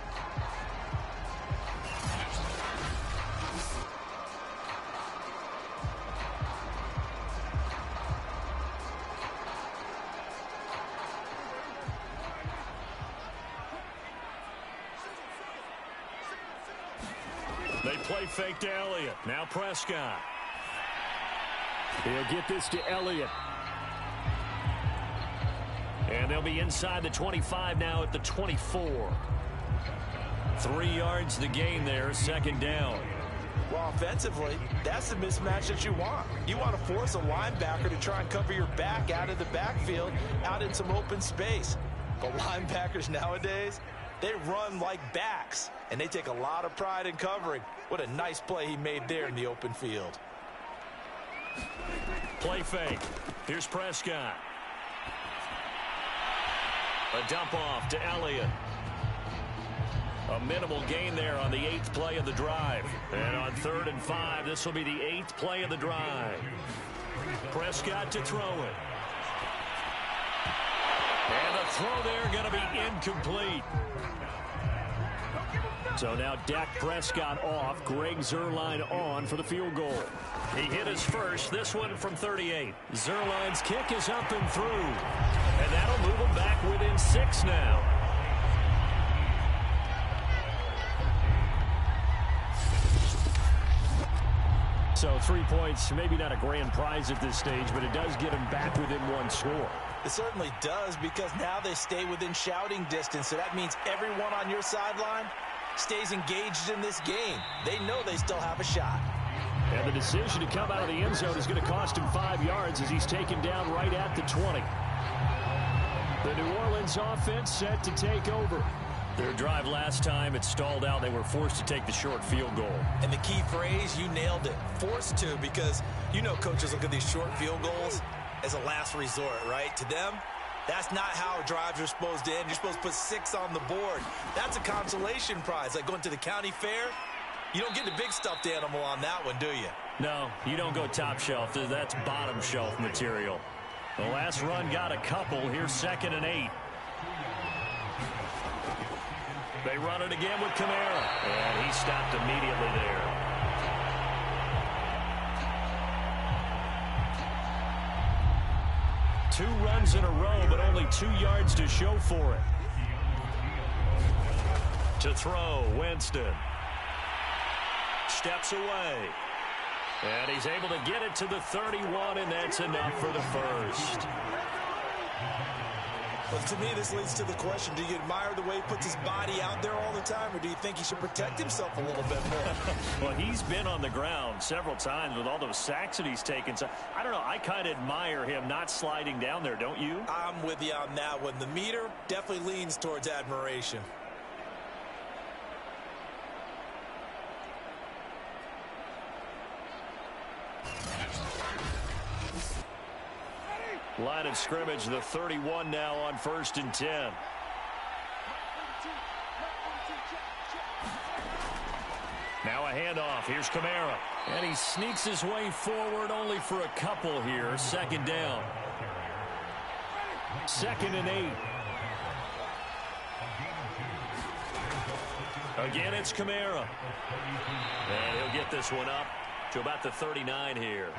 They play fake to Elliott. Now Prescott. He'll get this to Elliott. And they'll be inside the 25 now at the 24. 3 yards the gain there, 2nd down. Well, offensively, that's the mismatch that you want. You want to force a linebacker to try and cover your back out of the backfield, out in some open space. But linebackers nowadays, they run like backs, and they take a lot of pride in covering. What a nice play he made there in the open field. Play fake. Here's Prescott. A dump off to Elliott. A minimal gain there on the 8th play of the drive. And on 3rd and 5, this will be the 8th play of the drive. Prescott to throw it. And the throw there going to be incomplete. So now Dak Prescott off, Greg Zuerlein on for the field goal. He hit his first, this one from 38. Zuerlein's kick is up and through. And that'll move him back within 6 now. So 3 points, maybe not a grand prize at this stage, but it does get him back within 1 score. It certainly does, because now they stay within shouting distance. So that means everyone on your sideline stays engaged in this game. They know they still have a shot. And the decision to come out of the end zone is going to cost him 5 yards as he's taken down right at the 20. The New Orleans offense set to take over. Their drive last time, it stalled out. They were forced to take the short field goal. And the key phrase, you nailed it. Forced to, because you know coaches look at these short field goals as a last resort, right? To them, that's not how drives are supposed to end. You're supposed to put 6 on the board. That's a consolation prize, like going to the county fair. You don't get the big stuffed animal on that one, do you? No, you don't go top shelf. That's bottom shelf material. The last run got a couple. Here's 2nd and 8. They run it again with Kamara. And he stopped immediately there. 2 runs in a row, but only 2 yards to show for it. To throw, Winston. Steps away. And he's able to get it to the 31, and that's enough for the first. But to me, this leads to the question, do you admire the way he puts his body out there all the time, or do you think he should protect himself a little bit more? Well, he's been on the ground several times with all those sacks that he's taken. So, I don't know, I kind of admire him not sliding down there, don't you? I'm with you on that one. The meter definitely leans towards admiration. Line of scrimmage, the 31 now on 1st and 10. Now a handoff. Here's Kamara. And he sneaks his way forward only for a couple here. 2nd down. 2nd and 8. Again, it's Kamara. And he'll get this one up to about the 39 here.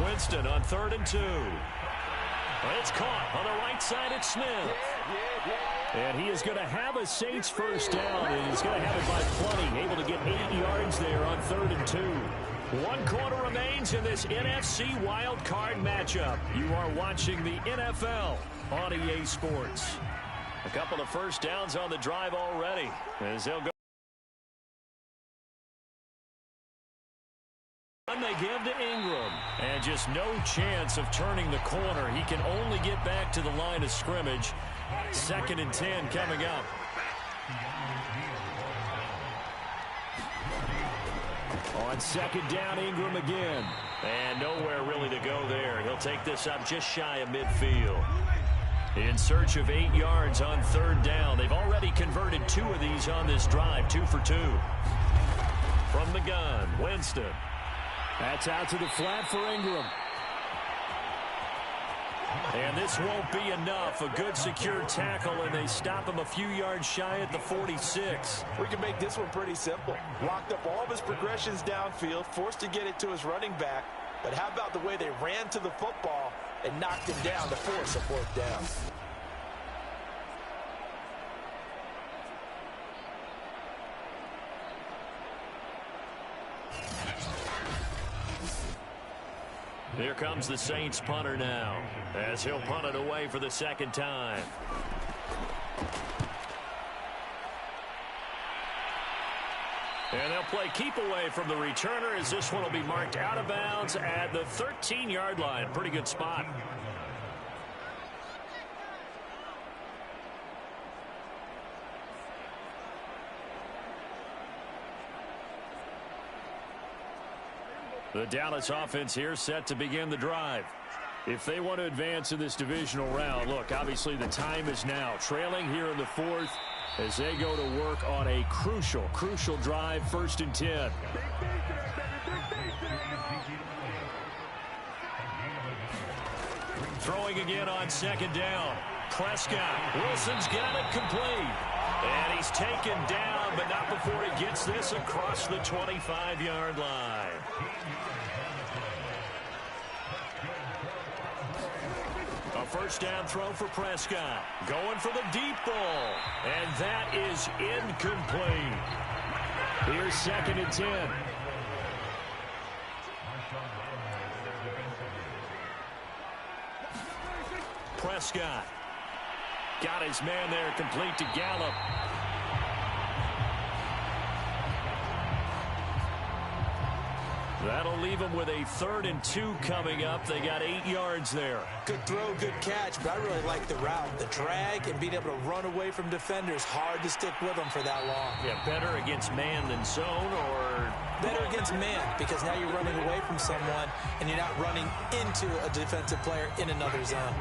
Winston on 3rd and 2. It's caught on the right side at Smith. And he is going to have a Saints first down, and he's going to have it by plenty. Able to get 8 yards there on 3rd and 2. 1 quarter remains in this NFC Wildcard matchup. You are watching the NFL on EA Sports. A couple of first downs on the drive already as they'll go. And they give to Ingram. And just no chance of turning the corner. He can only get back to the line of scrimmage. 2nd and 10 coming up. On 2nd down, Ingram again. And nowhere really to go there. He'll take this up just shy of midfield. In search of 8 yards on 3rd down. They've already converted 2 of these on this drive. 2 for 2. From the gun, Winston. That's out to the flat for Ingram. And this won't be enough. A good secure tackle, and they stop him a few yards shy at the 46. We can make this one pretty simple. Locked up all of his progressions downfield, forced to get it to his running back. But how about the way they ran to the football and knocked him down to force a 4th down? Here comes the Saints punter now, as he'll punt it away for the 2nd time. And they'll play keep away from the returner, as this one will be marked out of bounds at the 13-yard line. Pretty good spot. The Dallas offense here set to begin the drive. If they want to advance in this divisional round, look, obviously the time is now. Trailing here in the 4th as they go to work on a crucial drive, 1st and 10. Throwing again on 2nd down. Prescott. Wilson's got it complete. And he's taken down, but not before he gets this across the 25-yard line. A 1st down throw for Prescott. Going for the deep ball. And that is incomplete. Here's 2nd and 10. Prescott. Got his man there, complete to Gallup. That'll leave them with a 3rd and 2 coming up. They got 8 yards there. Good throw, good catch, but I really like the route. The drag and being able to run away from defenders. Hard to stick with them for that long. Yeah, better against man than zone, or? Better against man, because now you're running away from someone and you're not running into a defensive player in another zone.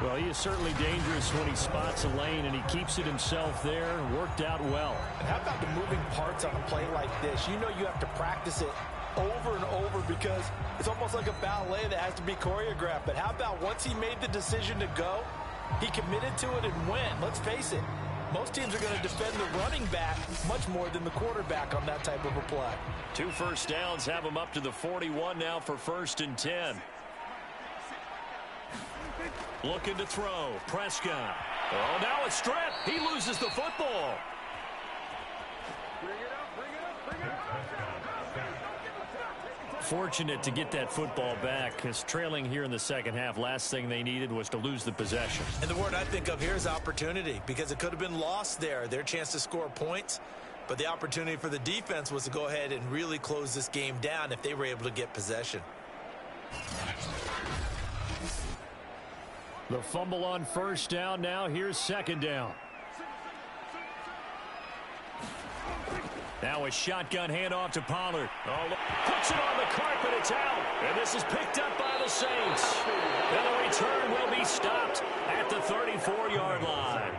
Well, he is certainly dangerous when he spots a lane, and he keeps it himself there. Worked out well. And how about the moving parts on a play like this? You know you have to practice it over and over because it's almost like a ballet that has to be choreographed. But how about once he made the decision to go, he committed to it and went. Let's face it, Most teams are going to defend the running back much more than the quarterback on that type of a play. 2 first downs have him up to the 41 now for 1st and 10. Looking to throw. Prescott. Oh, now a strip. He loses the football. Fortunate to get that football back, because trailing here in the second half, last thing they needed was to lose the possession. And the word I think of here is opportunity, because it could have been lost there, their chance to score points. But the opportunity for the defense was to go ahead and really close this game down if they were able to get possession. The fumble on 1st down. Now here's 2nd down. Now a shotgun handoff to Pollard. Oh, look, puts it on the carpet. It's out. And this is picked up by the Saints. And the return will be stopped at the 34-yard line.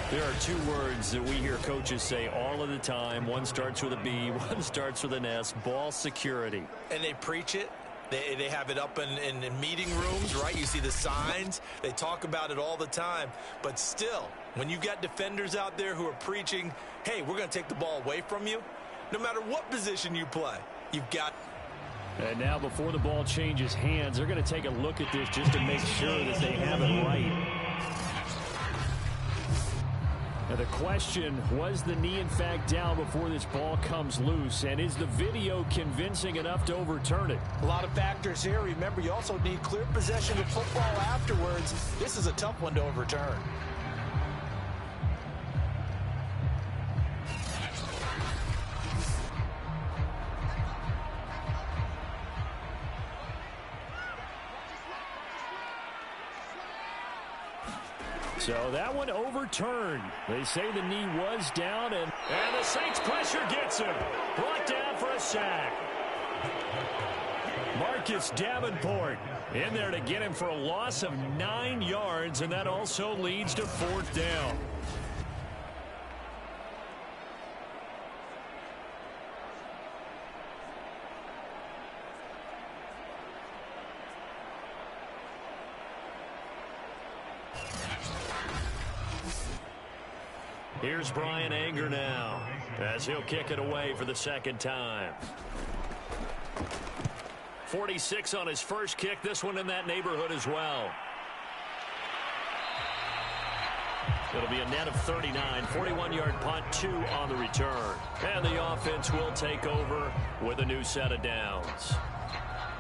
There are 2 words that we hear coaches say all of the time. One starts with a B, one starts with an S. Ball security. And they preach it. They have it up in meeting rooms, right? You see the signs. They talk about it all the time. But still, when you got defenders out there who are preaching, hey, we're going to take the ball away from you, no matter what position you play, you've got. And now before the ball changes hands, they're going to take a look at this just to make sure that they have it right. Now the question, was the knee in fact down before this ball comes loose? And is the video convincing enough to overturn it? A lot of factors here. Remember, you also need clear possession of football afterwards. This is a tough one to overturn. So that one overturned. They say the knee was down, and the Saints pressure gets him. Brought down for a sack. Marcus Davenport in there to get him for a loss of 9 yards, and that also leads to 4th down. Here's Brian Anger now, as he'll kick it away for the 2nd time. 46 on his first kick, this one in that neighborhood as well. It'll be a net of 39, 41-yard punt, 2 on the return. And the offense will take over with a new set of downs.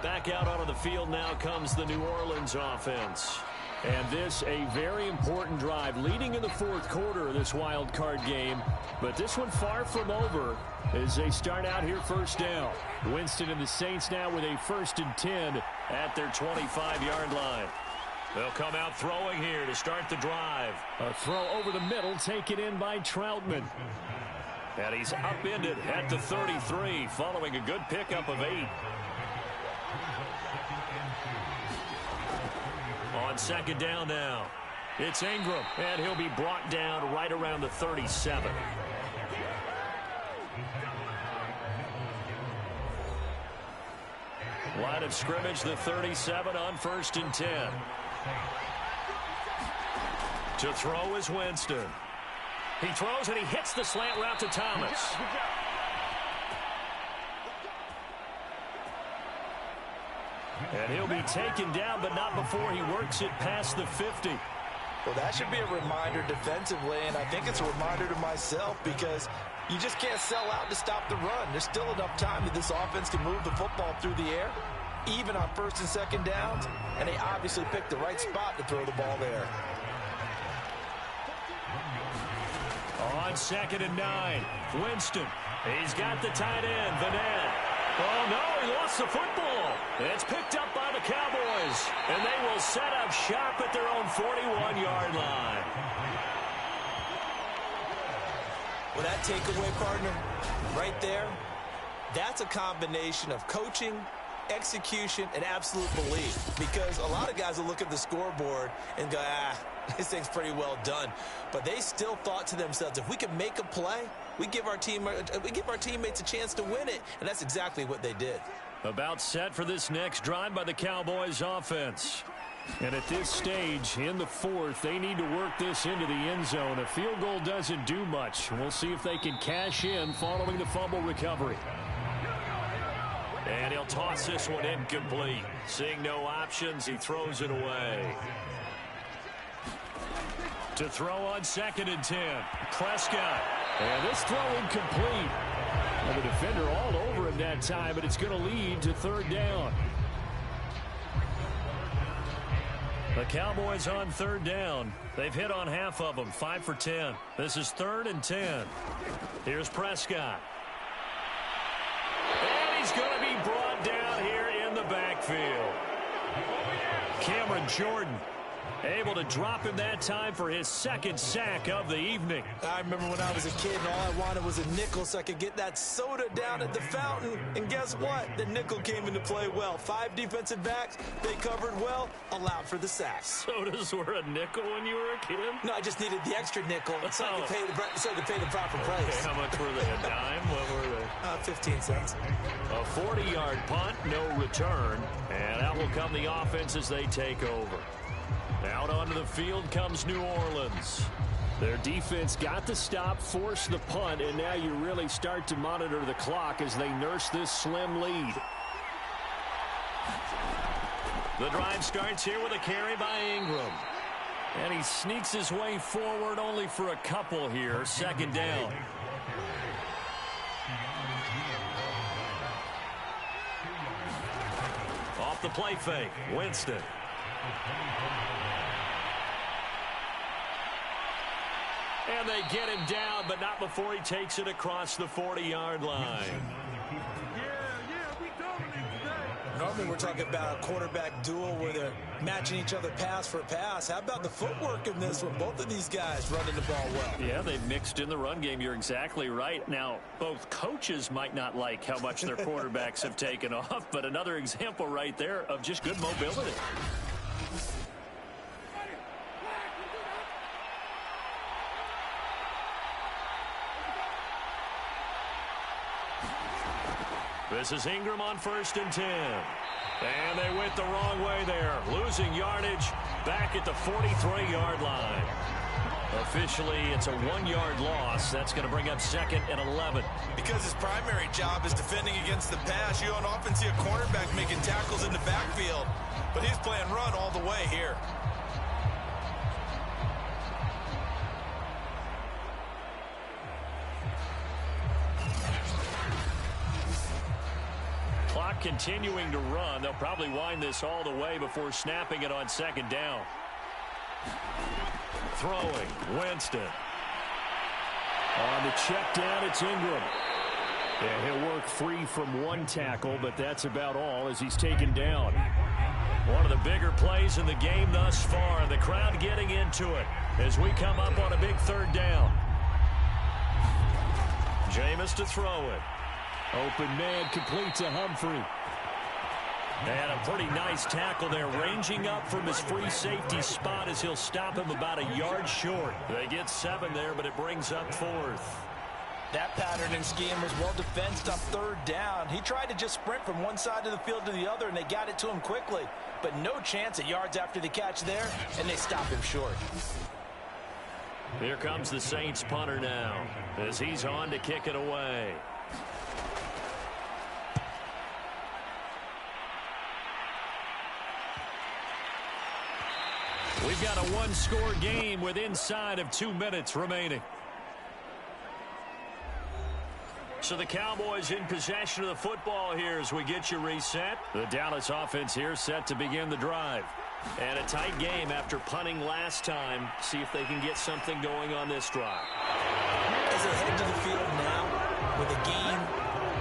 Back out onto the field now comes the New Orleans offense. And this a very important drive leading in the 4th quarter of this wild card game. But this one far from over as they start out here 1st down. Winston and the Saints now with a 1st and 10 at their 25-yard line. They'll come out throwing here to start the drive. A throw over the middle taken in by Troutman. And he's upended at the 33 following a good pickup of 8. On 2nd down now, it's Ingram, and he'll be brought down right around the 37. Line of scrimmage, the 37 on 1st and 10. To throw is Winston. He throws, and he hits the slant route to Thomas. And he'll be taken down, but not before he works it past the 50. Well, that should be a reminder defensively, and I think it's a reminder to myself, because you just can't sell out to stop the run. There's still enough time that this offense can move the football through the air, even on 1st and 2nd downs, and they obviously picked the right spot to throw the ball there. On 2nd and 9, Winston. He's got the tight end, Vanette. Oh, no, he lost the football. It's picked up by the Cowboys, and they will set up shop at their own 41-yard line. Well, that takeaway, partner, right there, that's a combination of coaching, execution, and absolute belief. Because a lot of guys will look at the scoreboard and go, this thing's pretty well done. But they still thought to themselves, if we can make a play, we give our teammates a chance to win it. And that's exactly what they did. About set for this next drive by the Cowboys offense. And at this stage, in the fourth, they need to work this into the end zone. A field goal doesn't do much. We'll see if they can cash in following the fumble recovery. And he'll toss this one incomplete. Seeing no options, he throws it away. To throw on 2nd and 10. Prescott. And this throw incomplete. And the defender all over him that time, but it's going to lead to 3rd down. The Cowboys on 3rd down. They've hit on half of them, 5 for 10. This is 3rd and 10. Here's Prescott. And he's going to be brought down here in the backfield. Cameron Jordan able to drop him that time for his 2nd sack of the evening. I remember when I was a kid and all I wanted was a nickel so I could get that soda down at the fountain. And guess what? The nickel came into play well. 5 defensive backs, they covered well, allowed for the sacks. Sodas were a nickel when you were a kid? No, I just needed the extra nickel so I could pay the proper price. Okay, how much were they? A dime? What were they? 15 cents. A 40-yard punt, no return. And out will come the offense as they take over. Out onto the field comes New Orleans. Their defense got the stop, forced the punt, and now you really start to monitor the clock as they nurse this slim lead. The drive starts here with a carry by Ingram. And he sneaks his way forward only for a couple here. 2nd down. Off the play fake, Winston. And they get him down, but not before he takes it across the 40-yard line. Normally we're talking about a quarterback duel where they're matching each other pass for pass. How about the footwork in this one? Both of these guys running the ball well. Yeah, they've mixed in the run game. You're exactly right. Now, both coaches might not like how much their quarterbacks have taken off, but another example right there of just good mobility. This is Ingram on 1st and 10. And they went the wrong way there. Losing yardage back at the 43-yard line. Officially, it's a 1-yard loss. That's going to bring up 2nd and 11. Because his primary job is defending against the pass, you don't often see a cornerback making tackles in the backfield. But he's playing run all the way here. Clock continuing to run. They'll probably wind this all the way before snapping it on 2nd down. Throwing, Winston. On the check down, it's Ingram. Yeah, he'll work free from 1 tackle, but that's about all as he's taken down. One of the bigger plays in the game thus far, and the crowd getting into it as we come up on a big 3rd down. Jameis to throw it. Open man, complete to Humphrey. And a pretty nice tackle there, ranging up from his free safety spot as he'll stop him about a yard short. They get 7 there, but it brings up 4th. That pattern and scheme was well defensed on 3rd down. He tried to just sprint from one side of the field to the other, and they got it to him quickly. But no chance at yards after the catch there, and they stop him short. Here comes the Saints punter now as he's on to kick it away. We've got a 1-score game with inside of 2 minutes remaining. So the Cowboys in possession of the football here as we get you reset. The Dallas offense here set to begin the drive. And a tight game after punting last time. See if they can get something going on this drive. As they head to the field now, with a game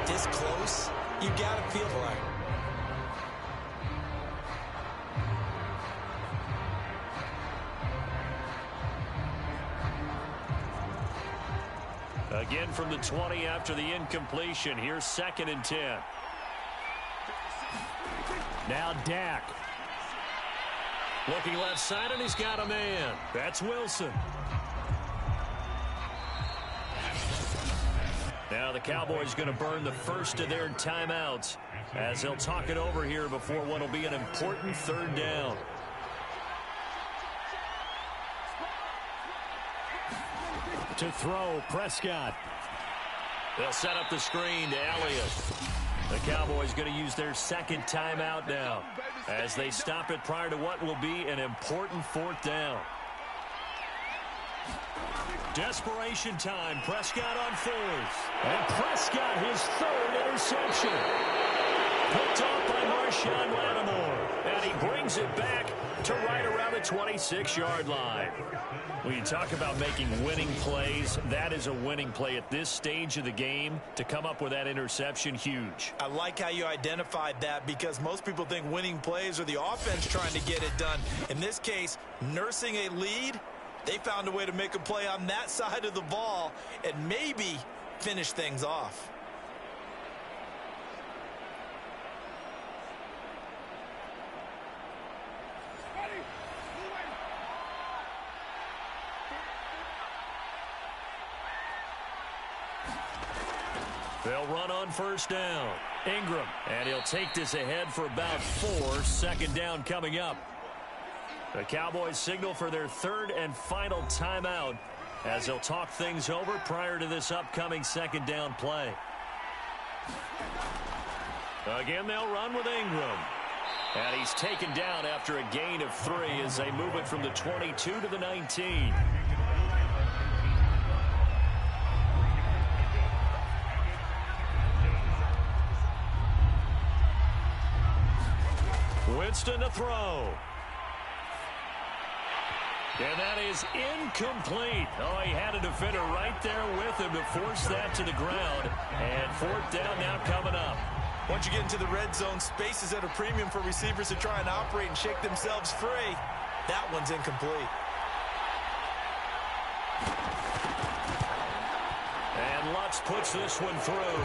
this close, you got to feel right. Again from the 20 after the incompletion. Here's 2nd and 10. Now Dak. Looking left side, and he's got a man. That's Wilson. Now the Cowboys going to burn the first of their timeouts as they'll talk it over here before what will be an important 3rd down. To throw, Prescott. They'll set up the screen to Elliott. The Cowboys going to use their second timeout now as they stop it prior to what will be an important fourth down. Desperation time. Prescott on fourth. And Prescott, his third interception. Picked off by Marshawn Lattimore. And he brings it back to right around the 26-yard line. When you talk about making winning plays, that is a winning play at this stage of the game. To come up with that interception, huge. I like how you identified that, because most people think winning plays are the offense trying to get it done. In this case, nursing a lead, they found a way to make a play on that side of the ball and maybe finish things off. They'll run on first down. Ingram, and he'll take this ahead for about 4. Second down coming up. The Cowboys signal for their third and final timeout as they'll talk things over prior to this upcoming second down play. Again, they'll run with Ingram. And he's taken down after a gain of 3 as they move it from the 22 to the 19. Winston to throw. And that is incomplete. Oh, he had a defender right there with him to force that to the ground. And fourth down now coming up. Once you get into the red zone, space is at a premium for receivers to try and operate and shake themselves free. That one's incomplete. And Lutz puts this one through.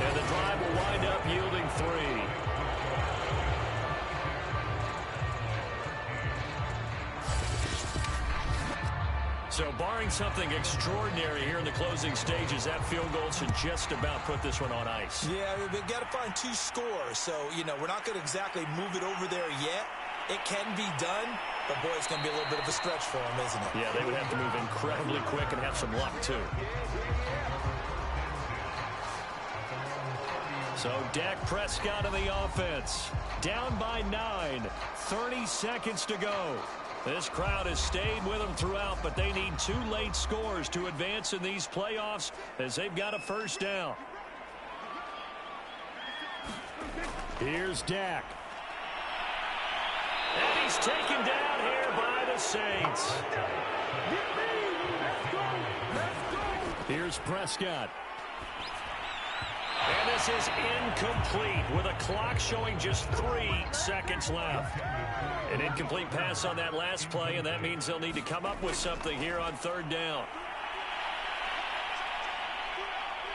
And the drive will wind up yielding 3. So barring something extraordinary here in the closing stages, that field goal should just about put this one on ice. Yeah, we've got to find 2 scores. So, we're not going to exactly move it over there yet. It can be done, but, boy, it's going to be a little bit of a stretch for them, isn't it? Yeah, they would have to move incredibly quick and have some luck, too. So Dak Prescott in the offense. Down by 9. 30 seconds to go. This crowd has stayed with them throughout, but they need 2 late scores to advance in these playoffs as they've got a first down. Here's Dak. And he's taken down here by the Saints. Here's Prescott. And this is incomplete with a clock showing just 3 seconds left. An incomplete pass on that last play, and that means they'll need to come up with something here on third down.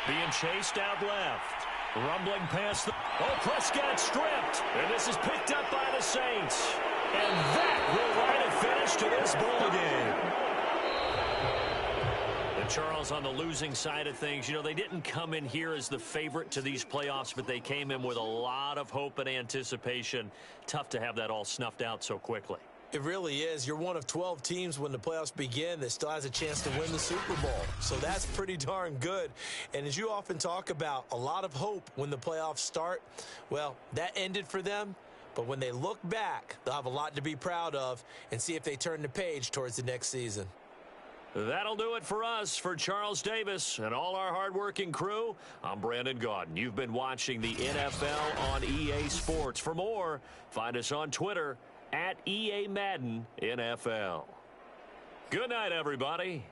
Being chased out left. Rumbling past the... Oh, Prescott stripped. And this is picked up by the Saints. And that will write a finish to this ball game. And Charles, on the losing side of things, they didn't come in here as the favorite to these playoffs, but they came in with a lot of hope and anticipation. Tough to have that all snuffed out so quickly. It really is. You're one of 12 teams when the playoffs begin that still has a chance to win the Super Bowl. So that's pretty darn good. And as you often talk about, a lot of hope when the playoffs start. Well, that ended for them. But when they look back, they'll have a lot to be proud of and see if they turn the page towards the next season. That'll do it for us. For Charles Davis and all our hardworking crew, I'm Brandon Gaudin. You've been watching the NFL on EA Sports. For more, find us on Twitter @EA Madden NFL. Good night, everybody.